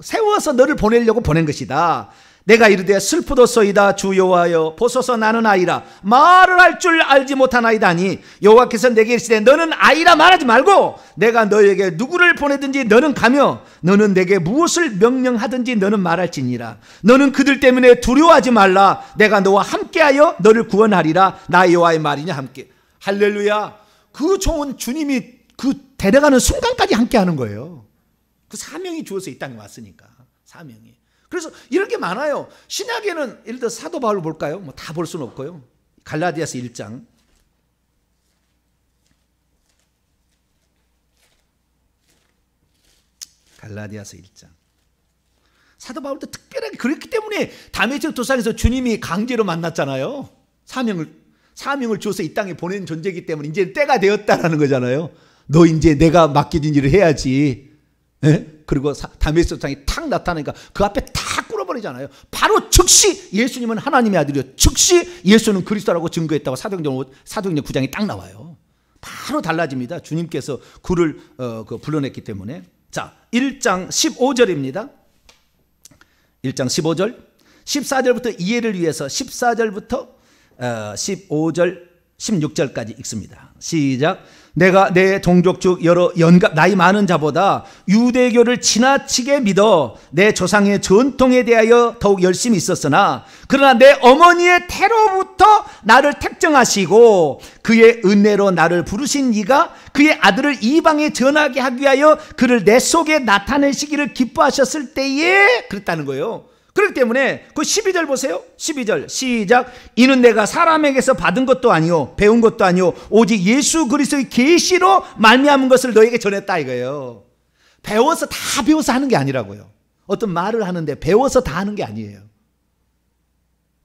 세워서 너를 보내려고 보낸 것이다. 내가 이르되 슬프도소이다 주 여호와여 보소서 나는 아이라 말을 할 줄 알지 못하나이다니 여호와께서 내게 이르시되 너는 아이라 말하지 말고 내가 너에게 누구를 보내든지 너는 가며 너는 내게 무엇을 명령하든지 너는 말할지니라. 너는 그들 때문에 두려워하지 말라. 내가 너와 함께하여 너를 구원하리라. 나 여호와의 말이냐 함께. 할렐루야. 그 종은 주님이 그 데려가는 순간까지 함께하는 거예요. 그 사명이 주어서 이 땅에 왔으니까. 사명이. 그래서 이런 게 많아요. 신약에는 예를 들어 사도 바울을 볼까요? 뭐 다 볼 수는 없고요. 갈라디아서 1장. 갈라디아서 1장. 사도 바울도 특별하게 그랬기 때문에 다메섹 도상에서 주님이 강제로 만났잖아요. 사명을 줘서 이 땅에 보낸 존재이기 때문에 이제 때가 되었다라는 거잖아요. 너 이제 내가 맡겨진 일을 해야지. 그리고 다메섹 장이 탁 나타나니까 그 앞에 다 꿇어버리잖아요. 바로 즉시 예수님은 하나님의 아들이요, 즉시 예수는 그리스도라고 증거했다고 사도행전 9장이 딱 나와요. 바로 달라집니다. 주님께서 그를 불러냈기 때문에. 자, 1장 15절입니다. 1장 15절, 14절부터 이해를 위해서 14절부터 15절 16절까지 읽습니다. 시작. 내가 내 종족 중 여러 연갑 나이 많은 자보다 유대교를 지나치게 믿어 내 조상의 전통에 대하여 더욱 열심히 있었으나, 그러나 내 어머니의 태로부터 나를 택정하시고 그의 은혜로 나를 부르신 이가 그의 아들을 이방에 전하게 하기 위하여 그를 내 속에 나타내시기를 기뻐하셨을 때에 그랬다는 거예요. 그렇기 때문에 그 12절 보세요. 12절 시작. 이는 내가 사람에게서 받은 것도 아니요 배운 것도 아니요 오직 예수 그리스도의 계시로 말미암은 것을 너에게 전했다 이거예요. 배워서 다 배워서 하는 게 아니라고요. 어떤 말을 하는데 배워서 다 하는 게 아니에요.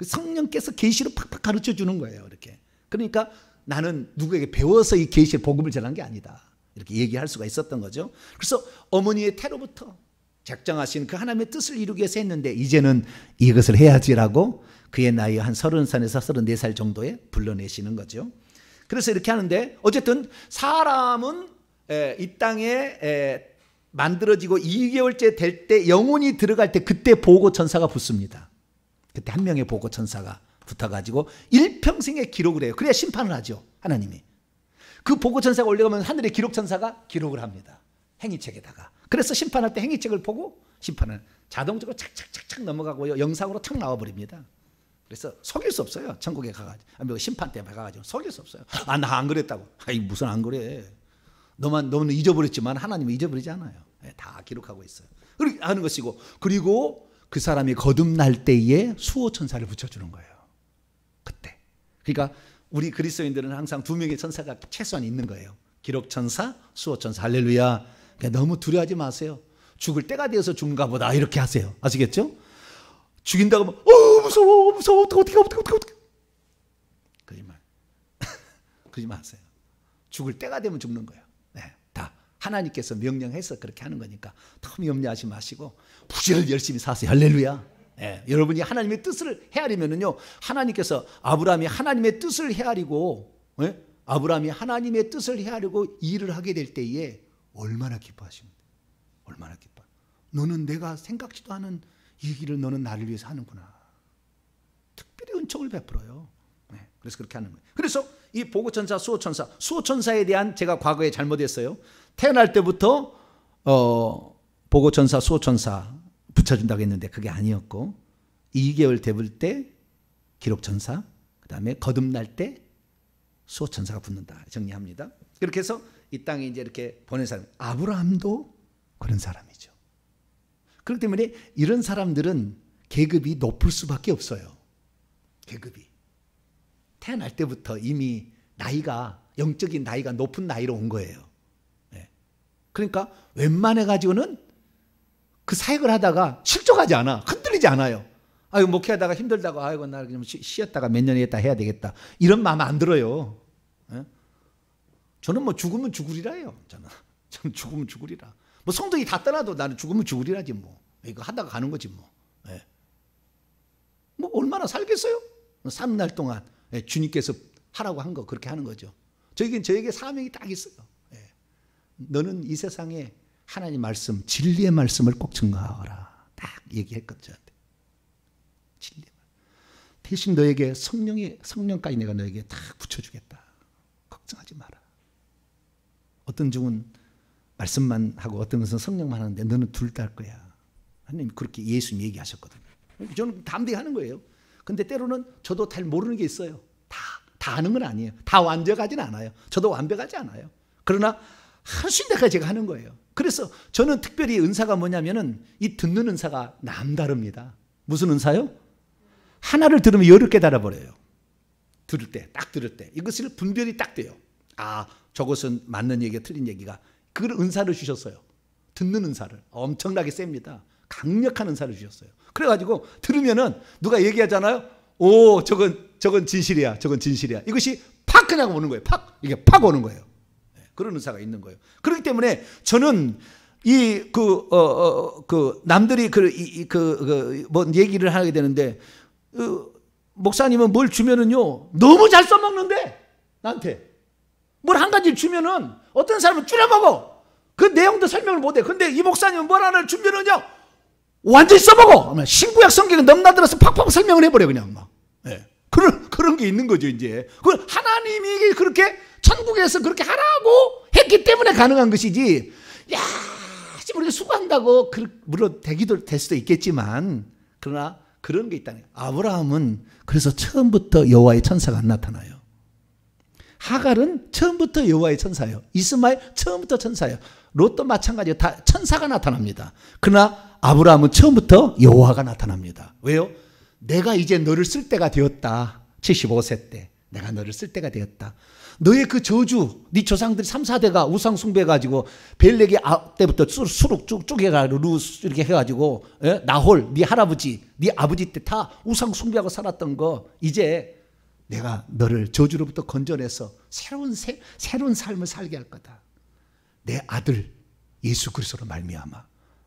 성령께서 계시로 팍팍 가르쳐 주는 거예요. 이렇게. 그러니까 나는 누구에게 배워서 이 계시의 복음을 전한 게 아니다, 이렇게 얘기할 수가 있었던 거죠. 그래서 어머니의 태로부터 작정하신 그 하나님의 뜻을 이루기 위해서 했는데, 이제는 이것을 해야지라고 그의 나이 한 30살에서 34살 정도에 불러내시는 거죠. 그래서 이렇게 하는데, 어쨌든 사람은 이 땅에 만들어지고 2개월째 될 때, 영혼이 들어갈 때 그때 보고천사가 붙습니다. 그때 한 명의 보고천사가 붙어가지고 일평생의 기록을 해요. 그래야 심판을 하죠, 하나님이. 그 보고천사가 올라가면 하늘의 기록천사가 기록을 합니다, 행위책에다가. 그래서 심판할 때 행위책을 보고 심판을 자동적으로 착착착착 넘어가고 영상으로 탁 나와버립니다. 그래서 속일 수 없어요. 천국에 가가지고 심판 때 가가지고 속일 수 없어요. 아, 나 안 그랬다고. 아이, 무슨 안 그래. 너는 잊어버렸지만 하나님은 잊어버리지 않아요. 다 기록하고 있어요. 그렇게 하는 것이고, 그리고 그 사람이 거듭날 때에 수호천사를 붙여주는 거예요. 그때. 그러니까 우리 그리스도인들은 항상 두 명의 천사가 최소한 있는 거예요. 기록천사, 수호천사. 할렐루야. 그러니까 너무 두려워하지 마세요. 죽을 때가 되어서 죽는가 보다 이렇게 하세요. 아시겠죠? 죽인다고 하면 무서워 어떻게 그러지 마세요. 죽을 때가 되면 죽는 거예요. 네, 다 하나님께서 명령해서 그렇게 하는 거니까 너무 염려하지 마시고 부지런히 열심히 사세요. 할렐루야. 네, 여러분이 하나님의 뜻을 헤아리면은요, 하나님께서 아브라함이 하나님의 뜻을 헤아리고, 네? 아브라함이 하나님의 뜻을 헤아리고 일을 하게 될 때에 얼마나 기뻐하십니까? 얼마나 기뻐. 너는 내가 생각지도 않은 이 일을 너는 나를 위해서 하는구나. 특별히 은총을 베풀어요. 네, 그래서 그렇게 하는 거예요. 그래서 이 보고천사, 수호천사에 대한 제가 과거에 잘못했어요. 태어날 때부터 보고천사, 수호천사 붙여준다고 했는데 그게 아니었고, 2개월 되볼 때 기록천사, 그 다음에 거듭날 때 수호천사가 붙는다 정리합니다. 그렇게 해서 이 땅에 이제 이렇게 보낸 사람, 아브라함도 그런 사람이죠. 그렇기 때문에 이런 사람들은 계급이 높을 수밖에 없어요. 계급이 태어날 때부터 이미 나이가, 영적인 나이가 높은 나이로 온 거예요. 네. 그러니까 웬만해 가지고는 그 사역을 하다가 실족하지 않아, 흔들리지 않아요. 아이고, 목회하다가 힘들다고, 아이고 나 좀 쉬었다가 몇 년 있다 해야 되겠다, 이런 마음 안 들어요. 네? 저는 뭐 죽으면 죽으리라 해요. 저는 죽으면 죽으리라. 뭐 성도이 다 떠나도 나는 죽으면 죽으리라지 뭐. 이거 하다가 가는 거지 뭐. 예. 뭐 얼마나 살겠어요? 사는 날 동안 주님께서 하라고 한 거 그렇게 하는 거죠. 저에게 사명이 딱 있어요. 예. 너는 이 세상에 하나님 말씀, 진리의 말씀을 꼭 증거하라. 딱 얘기했거든. 진리. 대신 너에게 성령까지 내가 너에게 딱 붙여주겠다. 걱정하지 마라. 어떤 중은 말씀만 하고 어떤 것은 성령만 하는데 너는 둘 다 할 거야. 하나님 그렇게 예수님 얘기하셨거든요. 저는 담대히 하는 거예요. 근데 때로는 저도 잘 모르는 게 있어요. 다 아는 건 아니에요. 다 완벽하진 않아요. 저도 완벽하지 않아요. 그러나 할 수 있는 데까지 제가 하는 거예요. 그래서 저는 특별히 은사가 뭐냐면은 이 듣는 은사가 남다릅니다. 무슨 은사요? 하나를 들으면 열을 깨달아버려요. 들을 때, 딱 들을 때. 이것을 분별이 딱 돼요. 아, 저것은 맞는 얘기가 틀린 얘기가. 그걸 은사를 주셨어요. 듣는 은사를. 엄청나게 셉니다. 강력한 은사를 주셨어요. 그래가지고 들으면은 누가 얘기하잖아요. 오, 저건 진실이야. 저건 진실이야. 이것이 팍 그냥 오는 거예요. 팍. 이게 팍 오는 거예요. 그런 은사가 있는 거예요. 그렇기 때문에 저는 남들이 뭐 얘기를 하게 되는데, 목사님은 뭘 주면은요, 너무 잘 써먹는데, 나한테. 뭘 한 가지를 주면은, 어떤 사람은 줄여먹어. 그 내용도 설명을 못해. 근데 이 목사님은 뭘 하나를 주면은요, 완전히 써먹어. 신구약 성경에 넘나들어서 팍팍 설명을 해버려, 그냥 막. 예. 그런 게 있는 거죠, 이제. 그 하나님이 그렇게 천국에서 그렇게 하라고 했기 때문에 가능한 것이지, 야, 우리가 수고한다고, 물론 될 수도 있겠지만, 그러나 그런 게 있다는 거예요. 아브라함은 그래서 처음부터 여호와의 천사가 안 나타나요. 하갈은 처음부터 여호와의 천사예요. 이스마엘 처음부터 천사예요. 롯도 마찬가지로 다 천사가 나타납니다. 그러나 아브라함은 처음부터 여호와가 나타납니다. 왜요? 내가 이제 너를 쓸 때가 되었다. 75세 때 내가 너를 쓸 때가 되었다. 너의 그 저주, 네 조상들이 3, 4대가 우상 숭배해가지고 벨렉이 때부터 수룩 쭉 해가지고 루스 이렇게 해가지고, 예? 나홀, 네 할아버지, 네 아버지 때 다 우상 숭배하고 살았던 거, 이제 내가 너를 저주로부터 건져내서 새로운 삶을 살게 할 거다. 내 아들 예수 그리스도로 말미암아.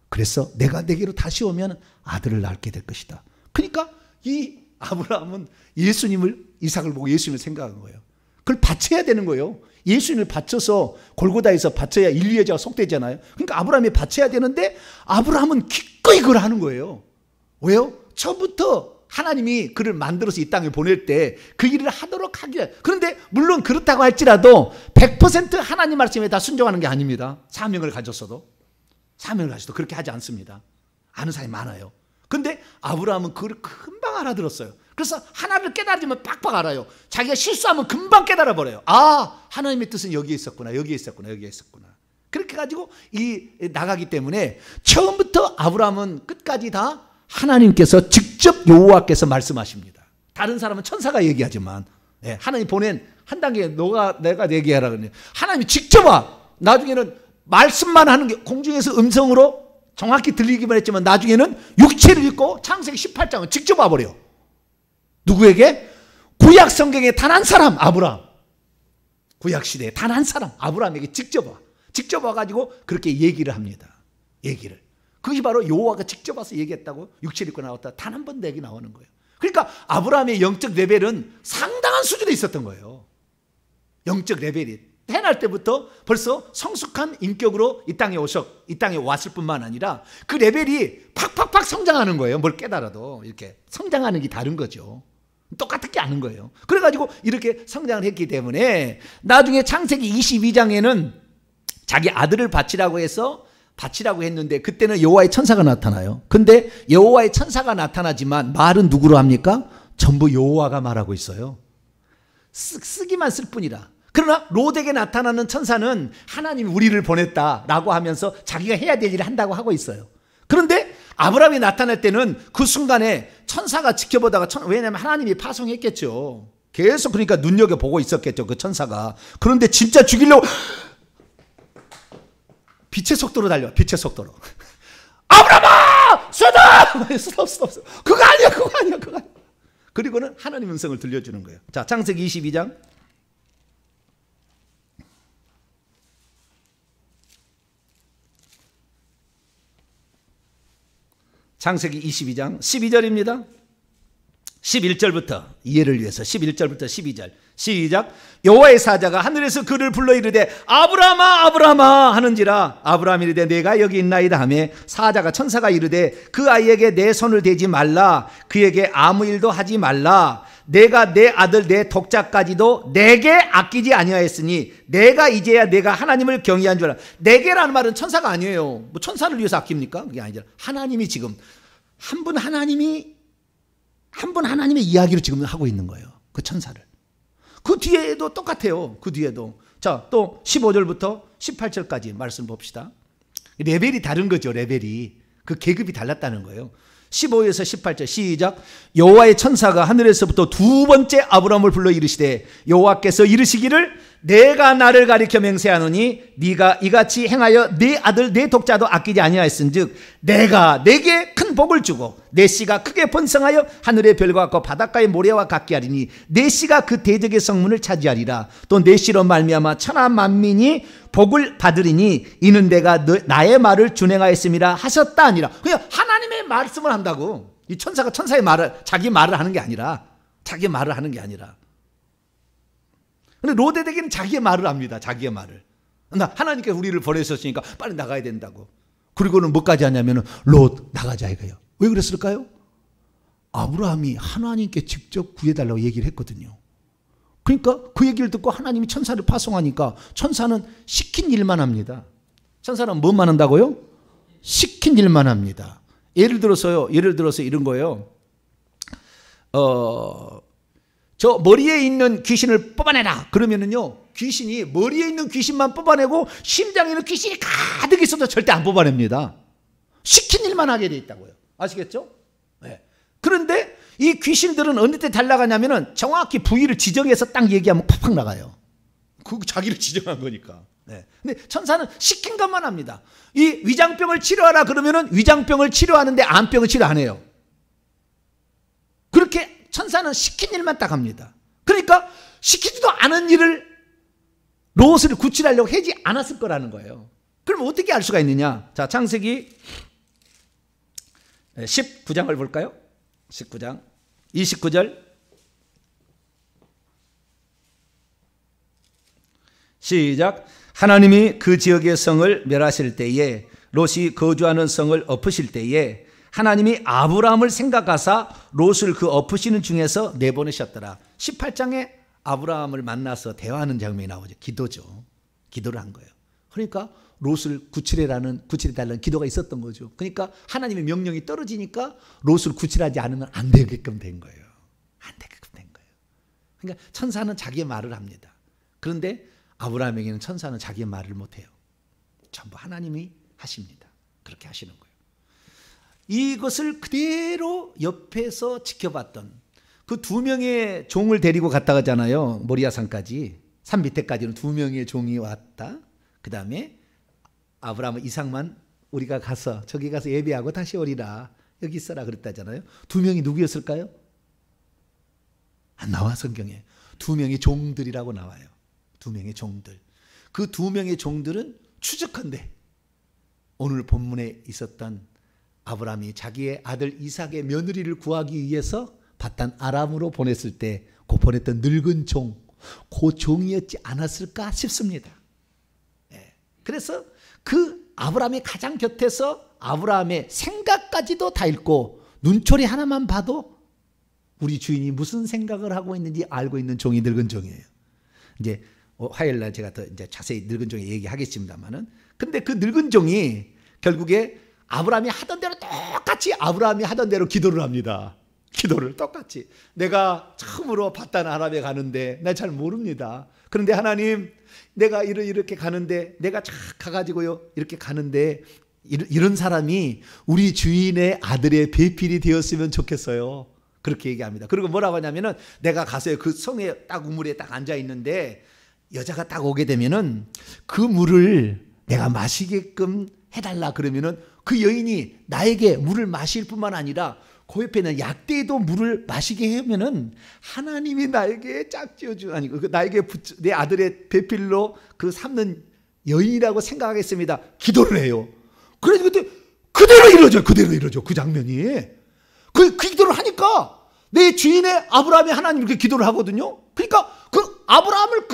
그래서 내가 내게로 다시 오면 아들을 낳게 될 것이다. 그러니까 이 아브라함은 이삭을 보고 예수님을 생각한 거예요. 그걸 바쳐야 되는 거예요. 예수님을 바쳐서 골고다에서 바쳐야 인류의 죄가 속되잖아요. 그러니까 아브라함이 바쳐야 되는데 아브라함은 기꺼이 그걸 하는 거예요. 왜요? 처음부터 하나님이 그를 만들어서 이 땅에 보낼 때 그 일을 하도록 하기에. 그런데 물론 그렇다고 할지라도 100% 하나님 말씀에 다 순종하는 게 아닙니다. 사명을 가졌어도 그렇게 하지 않습니다. 아는 사람이 많아요. 근데 아브라함은 그걸 금방 알아들었어요. 그래서 하나를 깨달으면 빡빡 알아요. 자기가 실수하면 금방 깨달아 버려요. 아, 하나님의 뜻은 여기에 있었구나. 그렇게 가지고 나가기 때문에 처음부터 아브라함은 끝까지 다 하나님께서 직접 여호와께서 말씀하십니다. 다른 사람은 천사가 얘기하지만, 예, 하나님 보낸 한 단계 내가 얘기하라 그러니 하나님이 직접 와. 나중에는 말씀만 하는 게 공중에서 음성으로 정확히 들리기만 했지만 나중에는 육체를 입고 창세기 18장은 직접 와버려. 누구에게? 구약 성경에 단 한 사람, 아브라함. 구약 시대에 단 한 사람, 아브라함에게 직접 와가지고 그렇게 얘기를 합니다. 그것이 바로 여호와가 직접 와서 얘기했다고, 육체를 입고 나왔다. 단 한 번 얘기 나오는 거예요. 그러니까 아브라함의 영적 레벨은 상당한 수준에 있었던 거예요. 영적 레벨이. 태어날 때부터 벌써 성숙한 인격으로 이 땅에 왔을 뿐만 아니라 그 레벨이 팍팍팍 성장하는 거예요. 뭘 깨달아도 이렇게 성장하는 게 다른 거죠. 똑같게 아는 거예요. 그래가지고 이렇게 성장을 했기 때문에 나중에 창세기 22장에는 자기 아들을 바치라고 했는데 그때는 여호와의 천사가 나타나요. 근데 여호와의 천사가 나타나지만 말은 누구로 합니까? 전부 여호와가 말하고 있어요. 쓰기만 쓸 뿐이라. 그러나 롯에게 나타나는 천사는 하나님이 우리를 보냈다라고 하면서 자기가 해야 될 일을 한다고 하고 있어요. 그런데 아브라함이 나타날 때는 그 순간에 천사가 지켜보다가 왜냐하면 하나님이 파송했겠죠. 계속 그러니까 눈여겨보고 있었겠죠, 그 천사가. 그런데 진짜 죽이려고 빛의 속도로 달려. 아브라함아! 스톱. 그거 아니야. 그리고는 하나님 음성을 들려주는 거예요. 자, 창세기 22장. 창세기 22장 12절입니다. 11절부터 이해를 위해서 11절부터 12절 시작. 여호와의 사자가 하늘에서 그를 불러 이르되 아브라함아 아브라함아 하는지라. 아브라함이 이르되 내가 여기 있나이다 하매 사자가 천사가 이르되 그 아이에게 내 손을 대지 말라. 그에게 아무 일도 하지 말라. 내가 내 아들 내 독자까지도 내게 아끼지 아니하였으니 내가 이제야 내가 하나님을 경외한 줄 알아. 내게라는 말은 천사가 아니에요. 뭐 천사를 위해서 아낍니까? 그게 아니라 하나님이 지금 한 분 하나님의 이야기를 지금 하고 있는 거예요. 그 천사를. 그 뒤에도 똑같아요. 그 뒤에도. 자, 또 15절부터 18절까지 말씀 봅시다. 레벨이 다른 거죠. 레벨이. 그 계급이 달랐다는 거예요. 15에서 18절 시작. 여호와의 천사가 하늘에서부터 두 번째 아브라함을 불러 이르시되 여호와께서 이르시기를 내가 나를 가리켜 맹세하노니 네가 이같이 행하여 네 아들 네 독자도 아끼지 아니하였은즉 내가 네게 큰 복을 주고 내 씨가 크게 번성하여 하늘의 별과 같고 바닷가의 모래와 같게 하리니 내 씨가 그 대적의 성문을 차지하리라. 또 내 씨로 말미암아 천하 만민이 복을 받으리니 이는 내가 나의 말을 준행하였음이라 하셨다 아니라. 그냥 하나님의 말씀을 한다고. 이 천사가 천사의 말을 자기 말을 하는 게 아니라 근데 롯에게는 자기의 말을 합니다. 자기의 말을. 하나님께서 우리를 보내셨으니까 빨리 나가야 된다고. 그리고는 뭐까지 하냐면은 롯 나가자 이거예요. 왜 그랬을까요? 아브라함이 하나님께 직접 구해달라고 얘기를 했거든요. 그러니까 그 얘기를 듣고 하나님이 천사를 파송하니까 천사는 시킨 일만 합니다. 천사는 뭐만 한다고요? 시킨 일만 합니다. 예를 들어서 이런 거예요. 저 머리에 있는 귀신을 뽑아내라 그러면은요, 귀신이 머리에 있는 귀신만 뽑아내고 심장에 있는 귀신이 가득 있어도 절대 안 뽑아냅니다. 시킨 일만 하게 돼 있다고요. 아시겠죠? 네. 그런데 이 귀신들은 어느 때 잘 나가냐면은 정확히 부위를 지정해서 딱 얘기하면 팍팍 나가요. 그 자기를 지정한 거니까. 네. 근데 천사는 시킨 것만 합니다. 이 위장병을 치료하라 그러면은 위장병을 치료하는데 암병을 치료 안 해요. 그렇게 천사는 시킨 일만 딱 합니다. 그러니까 시키지도 않은 일을 롯을 구출하려고 하지 않았을 거라는 거예요. 그럼 어떻게 알 수가 있느냐? 자, 창세기 19장을 볼까요? 19장 29절 시작. 하나님이 그 지역의 성을 멸하실 때에 롯이 거주하는 성을 엎으실 때에 하나님이 아브라함을 생각하사 롯을 그 엎으시는 중에서 내보내셨더라. 18장에 아브라함을 만나서 대화하는 장면이 나오죠. 기도죠. 기도를 한 거예요. 그러니까 롯을 구출해달라는 기도가 있었던 거죠. 그러니까 하나님의 명령이 떨어지니까 롯을 구출하지 않으면 안 되게끔 된 거예요. 안 되게끔 된 거예요. 그러니까 천사는 자기의 말을 합니다. 그런데 아브라함에게는 천사는 자기의 말을 못해요. 전부 하나님이 하십니다. 그렇게 하시는 거예요. 이것을 그대로 옆에서 지켜봤던 그 2명의 종을 데리고 갔다 가잖아요. 모리아산까지. 산 밑에까지는 2명의 종이 왔다. 그 다음에 아브라함은 이삭만 우리가 가서 저기 가서 예배하고 다시 오리라. 여기 있어라 그랬다잖아요. 2명이 누구였을까요? 안 나와 성경에. 2명의 종들이라고 나와요. 2명의 종들. 그 2명의 종들은 추적한데 오늘 본문에 있었던 아브라함이 자기의 아들 이삭의 며느리를 구하기 위해서 바단 아람으로 보냈을 때 그 보냈던 늙은 종, 그 종이었지 않았을까 싶습니다. 네. 그래서 그 아브라함의 가장 곁에서 아브라함의 생각까지도 다 읽고 눈초리 하나만 봐도 우리 주인이 무슨 생각을 하고 있는지 알고 있는 종이 늙은 종이에요. 이제 화요일 날 제가 더 이제 자세히 늙은 종의 얘기하겠습니다만은, 근데 그 늙은 종이 결국에 아브라함이 하던 대로 똑같이 아브라함이 하던 대로 기도를 합니다. 기도를 똑같이. 내가 처음으로 바단 아람에 가는데 나 잘 모릅니다. 그런데 하나님, 내가 이렇게 가는데 내가 착 가가지고요 이렇게 가는데 이런 사람이 우리 주인의 아들의 배필이 되었으면 좋겠어요. 그렇게 얘기합니다. 그리고 뭐라고 하냐면은 내가 가서 그 성에 딱 우물에 딱 앉아 있는데 여자가 딱 오게 되면은 그 물을 내가 마시게끔 해달라 그러면은 그 여인이 나에게 물을 마실 뿐만 아니라 그 옆에 있는 약대에도 물을 마시게 하면은 하나님이 나에게 짝지어주 아니 나에게 내 아들의 배필로 그 삼는 여인이라고 생각하겠습니다. 기도를 해요. 그래서 그때 그대로 이루어져 그 장면이. 그 기도를 하니까 내 주인의 아브라함이 하나님 이렇게 기도를 하거든요. 그러니까 그 아브라함을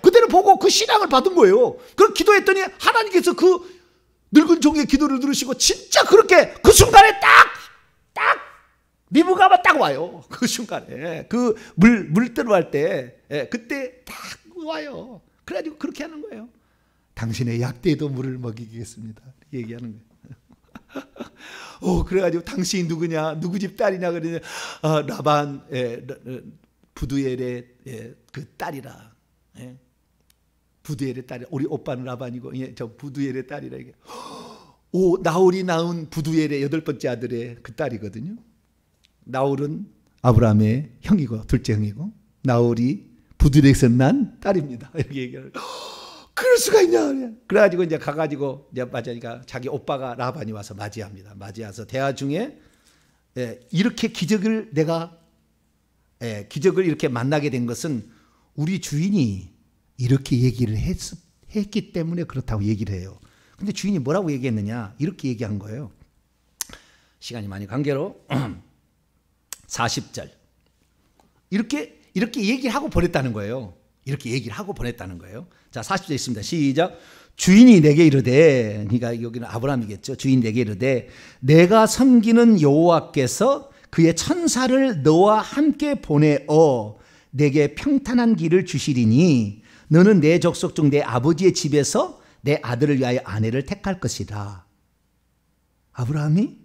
그대로 보고 그 신앙을 받은 거예요. 그렇게 기도했더니 하나님께서 그 늙은 종의 기도를 들으시고 진짜 그렇게 그 순간에 딱 리브가가 딱 와요. 그 순간에 그 물 들어갈 때 그때 딱 와요. 그래가지고 그렇게 하는 거예요. 당신의 약대에도 물을 먹이겠습니다. 얘기하는 거예요. 그래가지고 당신이 누구냐, 누구 집 딸이냐 그러냐, 라반 부두엘의 그 딸이라. 부두엘의 딸이, 우리 오빠는 라반이고 저 부두엘의 딸이라. 이게 나홀이 낳은 부두엘의 8번째 아들의 그 딸이거든요. 나홀은 아브라함의 형이고 둘째 형이고 나홀이 부두에서 난 딸입니다. 이렇게 얘기를. 그럴 수가 있냐? 그래가지고 이제 가가지고 이제 맞으니까 자기 오빠가 라반이 와서 맞이합니다. 맞이해서 대화 중에 이렇게 기적을 기적을 이렇게 만나게 된 것은 우리 주인이 이렇게 얘기를 했기 때문에 그렇다고 얘기를 해요. 근데 주인이 뭐라고 얘기했느냐? 이렇게 얘기한 거예요. 시간이 많이 관계로 40절 이렇게 얘기를 하고 보냈다는 거예요. 이렇게 얘기를 하고 보냈다는 거예요. 자, 40절 있습니다. 시작. 주인이 내게 이르되, 그러니까 여기는 아브라함이겠죠. 주인이 내게 이르되 내가 섬기는 여호와께서 그의 천사를 너와 함께 보내어 내게 평탄한 길을 주시리니 너는 내 족속 중 내 아버지의 집에서 내 아들을 위하여 아내를 택할 것이라. 아브라함이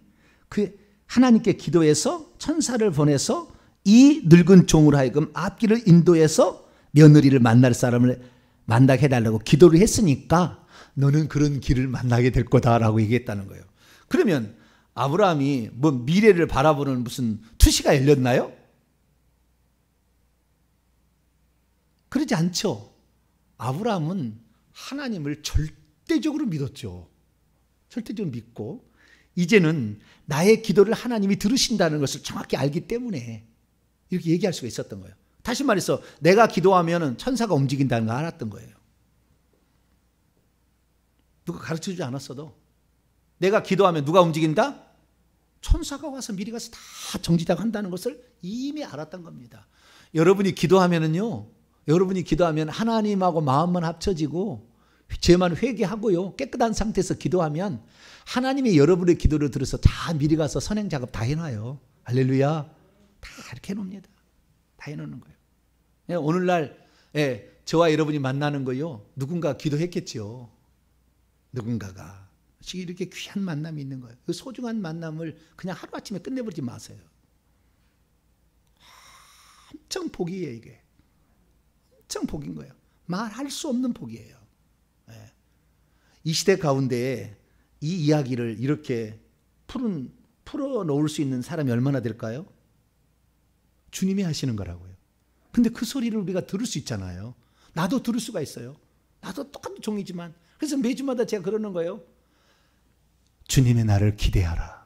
그 하나님께 기도해서 천사를 보내서 이 늙은 종으로 하여금 앞길을 인도해서 며느리를 만날 사람을 만나게 해달라고 기도를 했으니까 너는 그런 길을 만나게 될 거다라고 얘기했다는 거예요. 그러면 아브라함이 뭐 미래를 바라보는 무슨 투시가 열렸나요? 그러지 않죠. 아브라함은 하나님을 절대적으로 믿었죠. 절대적으로 믿고 이제는 나의 기도를 하나님이 들으신다는 것을 정확히 알기 때문에 이렇게 얘기할 수가 있었던 거예요. 다시 말해서 내가 기도하면 천사가 움직인다는 걸 알았던 거예요. 누가 가르쳐주지 않았어도 내가 기도하면 누가 움직인다? 천사가 와서 미리 가서 다 정지작 한다는 것을 이미 알았던 겁니다. 여러분이 기도하면은요, 여러분이 기도하면 하나님하고 마음만 합쳐지고 죄만 회개하고요, 깨끗한 상태에서 기도하면 하나님이 여러분의 기도를 들어서 다 미리 가서 선행 작업 다 해놔요. 할렐루야. 다 이렇게 해놓습니다. 다 해놓는 거예요. 오늘날 저와 여러분이 만나는 거요, 누군가 기도했겠죠. 누군가가 이렇게 귀한 만남이 있는 거예요. 그 소중한 만남을 그냥 하루아침에 끝내버리지 마세요. 엄청 복이에요. 이게 엄청 복인 거예요. 말할 수 없는 복이에요. 이 시대 가운데 이 이야기를 이렇게 풀어놓을 수 있는 사람이 얼마나 될까요? 주님이 하시는 거라고요. 근데 그 소리를 우리가 들을 수 있잖아요. 나도 들을 수가 있어요. 나도 똑같은 종이지만. 그래서 매주마다 제가 그러는 거예요. 주님의 나를 기대하라.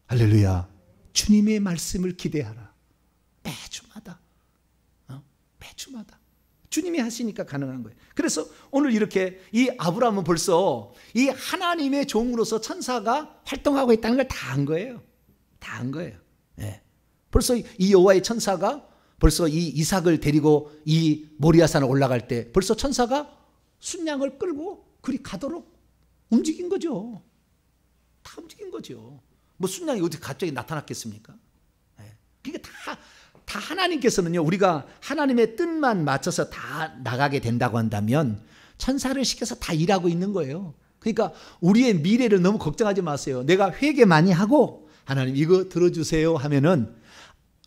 할렐루야. 주님의 말씀을 기대하라. 매주마다. 매주마다. 주님이 하시니까 가능한 거예요. 그래서 오늘 이렇게 이 아브라함은 벌써 이 하나님의 종으로서 천사가 활동하고 있다는 걸 다 한 거예요. 다 한 거예요. 벌써 이 여호와의 천사가 벌써 이 이삭을 데리고 이 모리아산에 올라갈 때 벌써 천사가 순양을 끌고 그리 가도록 움직인 거죠. 다 움직인 거죠. 뭐 순양이 어디 갑자기 나타났겠습니까? 그러니까 다 하나님께서는요, 우리가 하나님의 뜻만 맞춰서 다 나가게 된다고 한다면 천사를 시켜서 다 일하고 있는 거예요. 그러니까 우리의 미래를 너무 걱정하지 마세요. 내가 회개 많이 하고 하나님 이거 들어주세요 하면은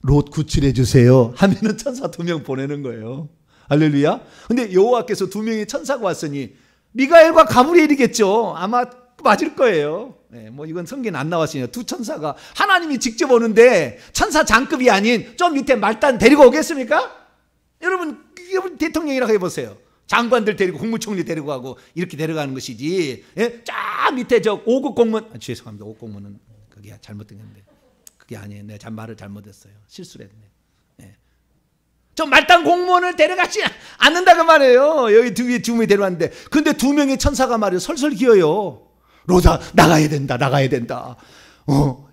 롯 구출해 주세요 하면은 천사 2명 보내는 거예요. 할렐루야. 근데 여호와께서 2명의 천사가 왔으니 미가엘과 가브리엘이겠죠. 아마 맞을 거예요. 뭐 이건 성경에 안 나왔으니까 2 천사가 하나님이 직접 오는데 천사 장급이 아닌 좀 밑에 말단 데리고 오겠습니까? 여러분 대통령이라고 해보세요. 장관들 데리고 국무총리 데리고 가고 이렇게 데려가는 것이지. 쫙 밑에 저 5급 공무원, 죄송합니다. 5급 공무원은 그게 잘못된 건데 그게 아니에요. 내가 말을 잘못했어요. 실수를 했네. 저 말단 공무원을 데려가지 않는다 그 말이에요. 여기 2명이 데려왔는데 근데 2명의 천사가 말이에요. 설설 기어요. 로다 나가야 된다. 나가야 된다.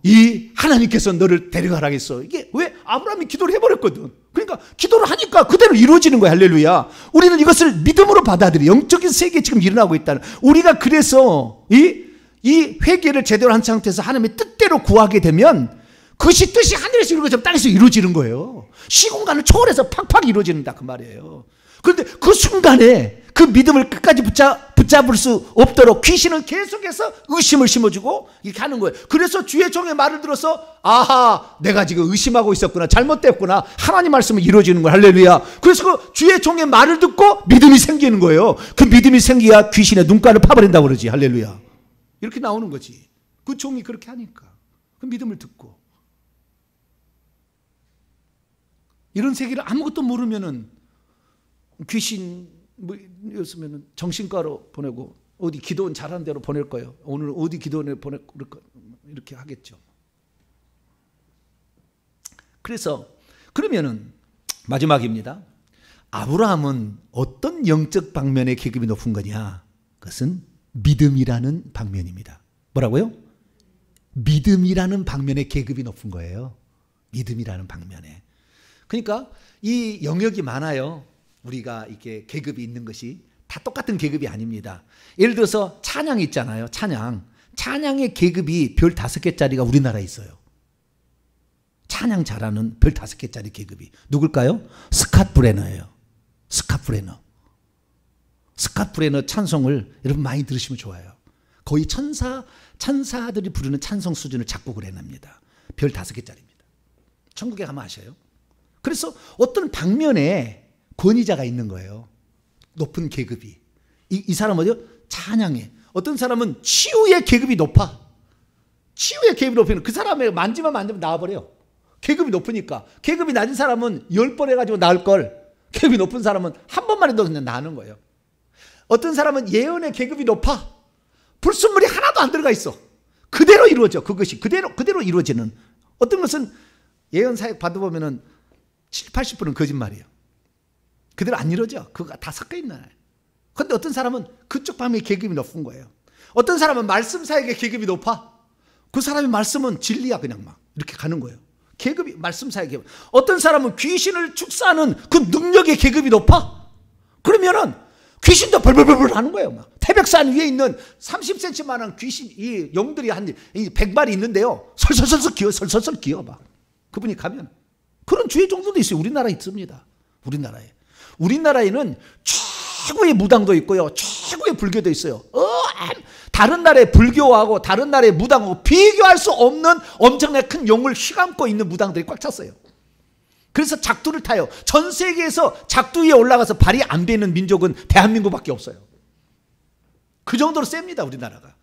이 하나님께서 너를 데려가라겠어. 이게 왜? 아브라함이 기도를 해버렸거든. 그러니까 기도를 하니까 그대로 이루어지는 거야. 할렐루야. 우리는 이것을 믿음으로 받아들여. 영적인 세계에 지금 일어나고 있다는. 우리가 그래서 이 회개를 제대로 한 상태에서 하나님의 뜻대로 구하게 되면 그것이 뜻이 하늘에서 이루어지는 것처럼 땅에서 이루어지는 거예요. 시공간을 초월해서 팍팍 이루어진다 그 말이에요. 그런데 그 순간에 그 믿음을 끝까지 붙잡을 수 없도록 귀신은 계속해서 의심을 심어주고 이렇게 하는 거예요. 그래서 주의 종의 말을 들어서 아하, 내가 지금 의심하고 있었구나, 잘못됐구나, 하나님 말씀은 이루어지는 거야. 할렐루야. 그래서 그 주의 종의 말을 듣고 믿음이 생기는 거예요. 그 믿음이 생기야 귀신의 눈가를 파버린다고 그러지. 할렐루야. 이렇게 나오는 거지. 그 종이 그렇게 하니까 그 믿음을 듣고. 이런 세계를 아무것도 모르면은 귀신이었으면 정신과로 보내고 어디 기도원 잘하는 대로 보낼 거예요. 오늘 어디 기도원에 보낼 거 이렇게 하겠죠. 그래서 그러면은 마지막입니다. 아브라함은 어떤 영적 방면의 계급이 높은 거냐? 그것은 믿음이라는 방면입니다. 뭐라고요? 믿음이라는 방면의 계급이 높은 거예요. 믿음이라는 방면에. 그러니까 이 영역이 많아요. 우리가 이렇게 계급이 있는 것이 다 똑같은 계급이 아닙니다. 예를 들어서 찬양 있잖아요. 찬양의 계급이 별 5개짜리가 우리나라에 있어요. 찬양 잘하는 별 5개짜리 계급이 누굴까요? 스캇 브레너예요. 스캇 브레너 찬송을 여러분 많이 들으시면 좋아요. 거의 천사들이 부르는 찬송 수준을 작곡을 해냅니다. 별 5개짜리입니다. 천국에 가면 아셔요. 그래서 어떤 방면에 권위자가 있는 거예요. 높은 계급이. 이 사람은 어디요? 찬양에. 어떤 사람은 치유의 계급이 높아. 치유의 계급이 높으면 그 사람의 만지면 나와버려요. 계급이 높으니까. 계급이 낮은 사람은 10번 해가지고 나을 걸, 계급이 높은 사람은 한 번만 해도 그냥 나는 거예요. 어떤 사람은 예언의 계급이 높아. 불순물이 하나도 안 들어가 있어. 그대로 이루어져. 그것이 그대로 이루어지는. 어떤 것은 예언 사역 받아보면은 70, 80%는 거짓말이에요. 그대로 안 이루어져. 그거 다 섞여 있는 거예요. 그런데 어떤 사람은 그쪽 방면의 계급이 높은 거예요. 어떤 사람은 말씀 사역의 계급이 높아. 그 사람의 말씀은 진리야. 그냥 막 이렇게 가는 거예요. 계급이 말씀 사역의 계급. 어떤 사람은 귀신을 축사하는 그 능력의 계급이 높아. 그러면은 귀신도 벌벌벌 하는 거예요. 막 태백산 위에 있는 30cm만한 귀신, 이 용들이 한 100마리 있는데요. 설설설 기어 막. 그분이 가면 그런 주의 종들도 있어요. 우리나라에 있습니다. 우리나라에는 최고의 무당도 있고요. 최고의 불교도 있어요. 다른 나라의 불교하고 다른 나라의 무당하고 비교할 수 없는 엄청나게 큰 용을 휘감고 있는 무당들이 꽉 찼어요. 그래서 작두를 타요. 전 세계에서 작두 위에 올라가서 발이 안 베는 민족은 대한민국밖에 없어요. 그 정도로 셉니다. 우리나라가.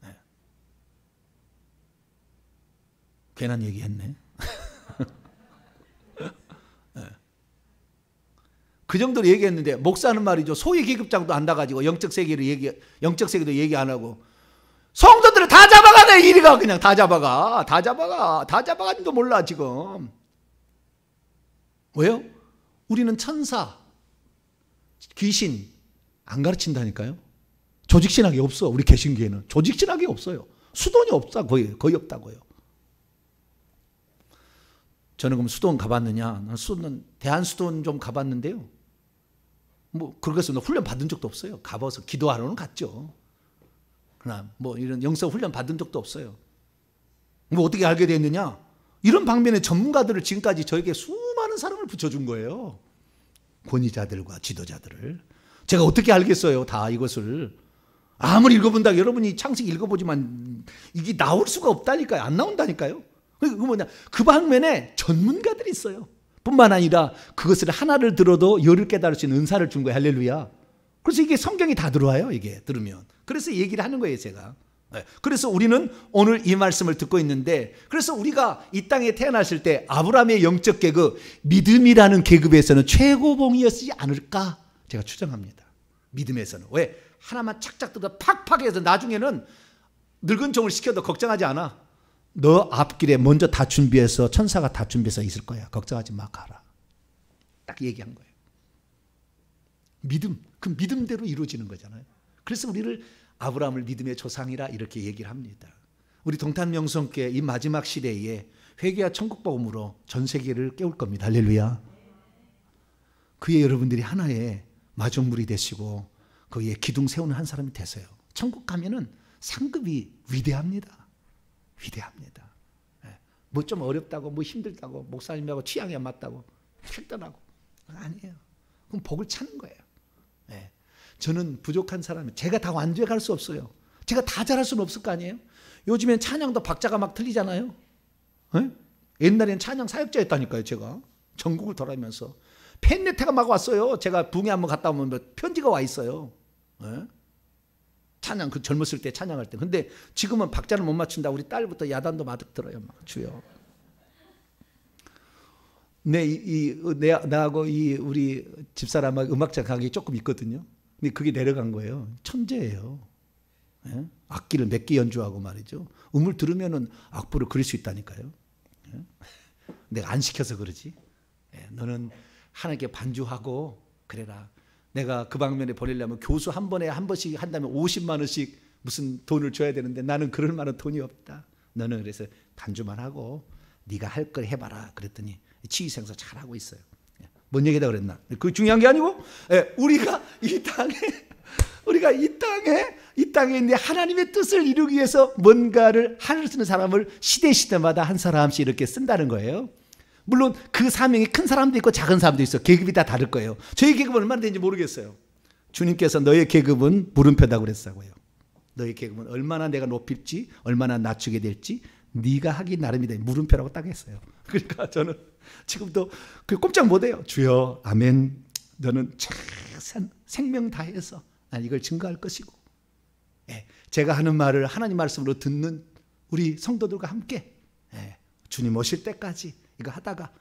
네. 괜한 얘기했네. 네. 그 정도로 얘기했는데 목사는 말이죠. 소위 계급장도 안 나가지고 영적 세계도 얘기 안 하고 성도들을 다 잡아가네. 이리가 그냥 다 잡아가지도 몰라 지금. 왜요? 우리는 천사, 귀신 안 가르친다니까요. 조직신학이 없어. 우리 개신교회는 조직신학이 없어요. 수돈이 없다. 거의 없다고요. 저는 그럼 수돈 가봤느냐? 대한수돈 좀 가봤는데요. 뭐 그렇게 해서 훈련 받은 적도 없어요. 가봐서 기도하러는 갔죠. 그러나 뭐 이런 영성 훈련 받은 적도 없어요. 뭐 어떻게 알게 됐느냐? 이런 방면의 전문가들을 지금까지 저에게 수많은 사람을 붙여준 거예요. 권위자들과 지도자들을. 제가 어떻게 알겠어요? 다 이것을. 아무리 읽어본다고 여러분이 창세기 읽어보지만 이게 나올 수가 없다니까요. 안 나온다니까요. 그 방면에 전문가들이 있어요. 뿐만 아니라 그것을 하나를 들어도 열을 깨달을 수 있는 은사를 준 거예요. 할렐루야. 그래서 이게 성경이 다 들어와요. 이게 들으면. 그래서 얘기를 하는 거예요. 제가. 그래서 우리는 오늘 이 말씀을 듣고 있는데, 그래서 우리가 이 땅에 태어났을 때 아브라함의 영적 계급, 믿음이라는 계급에서는 최고봉이었지 않을까 제가 추정합니다. 믿음에서는. 왜? 하나만 착착 뜯어 팍팍 해서 나중에는 늙은 종을 시켜도 걱정하지 않아. 너 앞길에 먼저 다 준비해서 천사가 다 준비해서 있을 거야. 걱정하지 마. 가라. 딱 얘기한 거예요. 믿음, 그 믿음대로 이루어지는 거잖아요. 그래서 우리를 아브라함을 믿음의 조상이라 이렇게 얘기를 합니다. 우리 동탄명성교회 이 마지막 시대에 회개와 천국복음으로 전 세계를 깨울 겁니다. 할렐루야. 그에 여러분들이 하나의 마중물이 되시고 거기에 기둥 세우는 한 사람이 되세요. 천국 가면은 상급이 위대합니다. 뭐 좀 어렵다고, 뭐 힘들다고, 목사님하고 취향이 안 맞다고 획단하고 아니에요. 그럼 복을 찾는 거예요. 네. 저는 부족한 사람이, 제가 다 완벽할 수 없어요. 제가 다 잘할 수는 없을 거 아니에요. 요즘엔 찬양도 박자가 막 틀리잖아요. 네? 옛날엔 찬양 사역자였다니까요. 제가 전국을 돌아다니면서 팬레터가 막 왔어요. 제가 붕에 한번 갔다 오면 편지가 와 있어요. 네? 찬양, 그 젊었을 때 찬양할 때. 근데 지금은 박자를 못 맞춘다. 우리 딸부터 야단도 마득 들어요. 막 주여. 나하고 우리 집사람하고 음악자 가격이 조금 있거든요. 근데 그게 내려간 거예요. 천재예요. 예? 악기를 몇 개 연주하고 말이죠. 음을 들으면은 악보를 그릴 수 있다니까요. 예? 내가 안 시켜서 그러지. 예, 너는 하나님께 반주하고 그래라. 내가 그 방면에 보내려면 교수 한 번에 한 번씩 한다면 50만 원씩 무슨 돈을 줘야 되는데 나는 그럴 만한 돈이 없다. 너는 그래서 반주만 하고 네가 할 걸 해봐라. 그랬더니 치위생사 잘하고 있어요. 뭔 얘기다 그랬나? 그 중요한 게 아니고 우리가 이 땅에 있는 하나님의 뜻을 이루기 위해서 뭔가를 할 수 있는 사람을 시대마다 한 사람씩 이렇게 쓴다는 거예요. 물론 그 사명이 큰 사람도 있고 작은 사람도 있어. 계급이 다 다를 거예요. 저희 계급은 얼마나 되는지 모르겠어요. 주님께서 너의 계급은 물음표다고 그랬다고요. 너의 계급은 얼마나 내가 높일지 얼마나 낮추게 될지 네가 하기 나름이다. 물음표라고 딱 했어요. 그러니까 저는 지금도 꼼짝 못해요. 주여 아멘. 너는 최선 생명 다해서 난 이걸 증거할 것이고 제가 하는 말을 하나님 말씀으로 듣는 우리 성도들과 함께 주님 오실 때까지 이거 하다가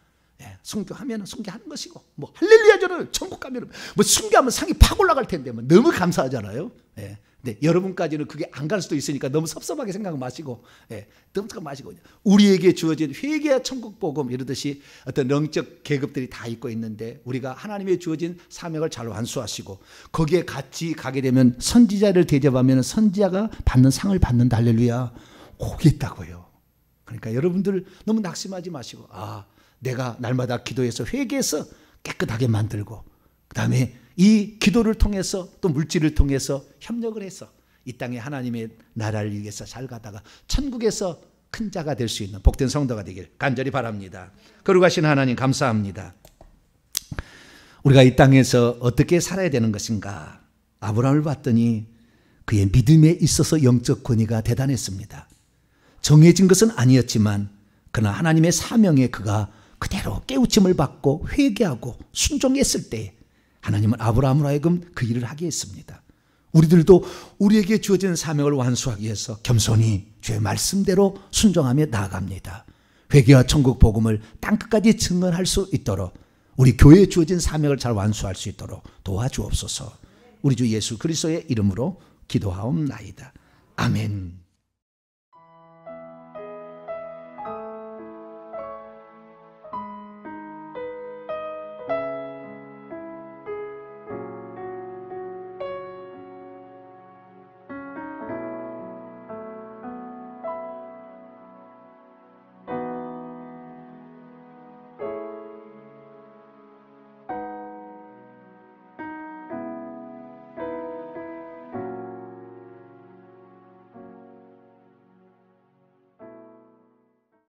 순교하면 순교하는 것이고 뭐 할렐루야 저는 천국 가면 뭐 순교하면 상이 팍 올라갈 텐데 뭐 너무 감사하잖아요. 근데 여러분까지는 그게 안 갈 수도 있으니까 너무 섭섭하게 생각 마시고 너무 생각 마시고 우리에게 주어진 회개와 천국 복음 이러듯이 어떤 영적 계급들이 다 있고 있는데 우리가 하나님의 주어진 사명을 잘 완수하시고 거기에 같이 가게 되면 선지자를 대접하면 선지자가 받는 상을 받는다. 할렐루야. 거기 있다고요. 그러니까 여러분들 너무 낙심하지 마시고 내가 날마다 기도해서 회개해서 깨끗하게 만들고 그다음에 이 기도를 통해서 또 물질을 통해서 협력을 해서 이 땅에 하나님의 나라를 위해서 잘 가다가 천국에서 큰 자가 될 수 있는 복된 성도가 되길 간절히 바랍니다. 거룩하신 하나님 감사합니다. 우리가 이 땅에서 어떻게 살아야 되는 것인가? 아브라함을 봤더니 그의 믿음에 있어서 영적 권위가 대단했습니다. 정해진 것은 아니었지만 그러나 하나님의 사명에 그가 그대로 깨우침을 받고 회개하고 순종했을 때 하나님은 아브라함으로 하여금 그 일을 하게 했습니다. 우리들도 우리에게 주어진 사명을 완수하기 위해서 겸손히 주의 말씀대로 순종하며 나아갑니다. 회개와 천국 복음을 땅끝까지 증언할 수 있도록 우리 교회에 주어진 사명을 잘 완수할 수 있도록 도와주옵소서. 우리 주 예수 그리스도의 이름으로 기도하옵나이다. 아멘.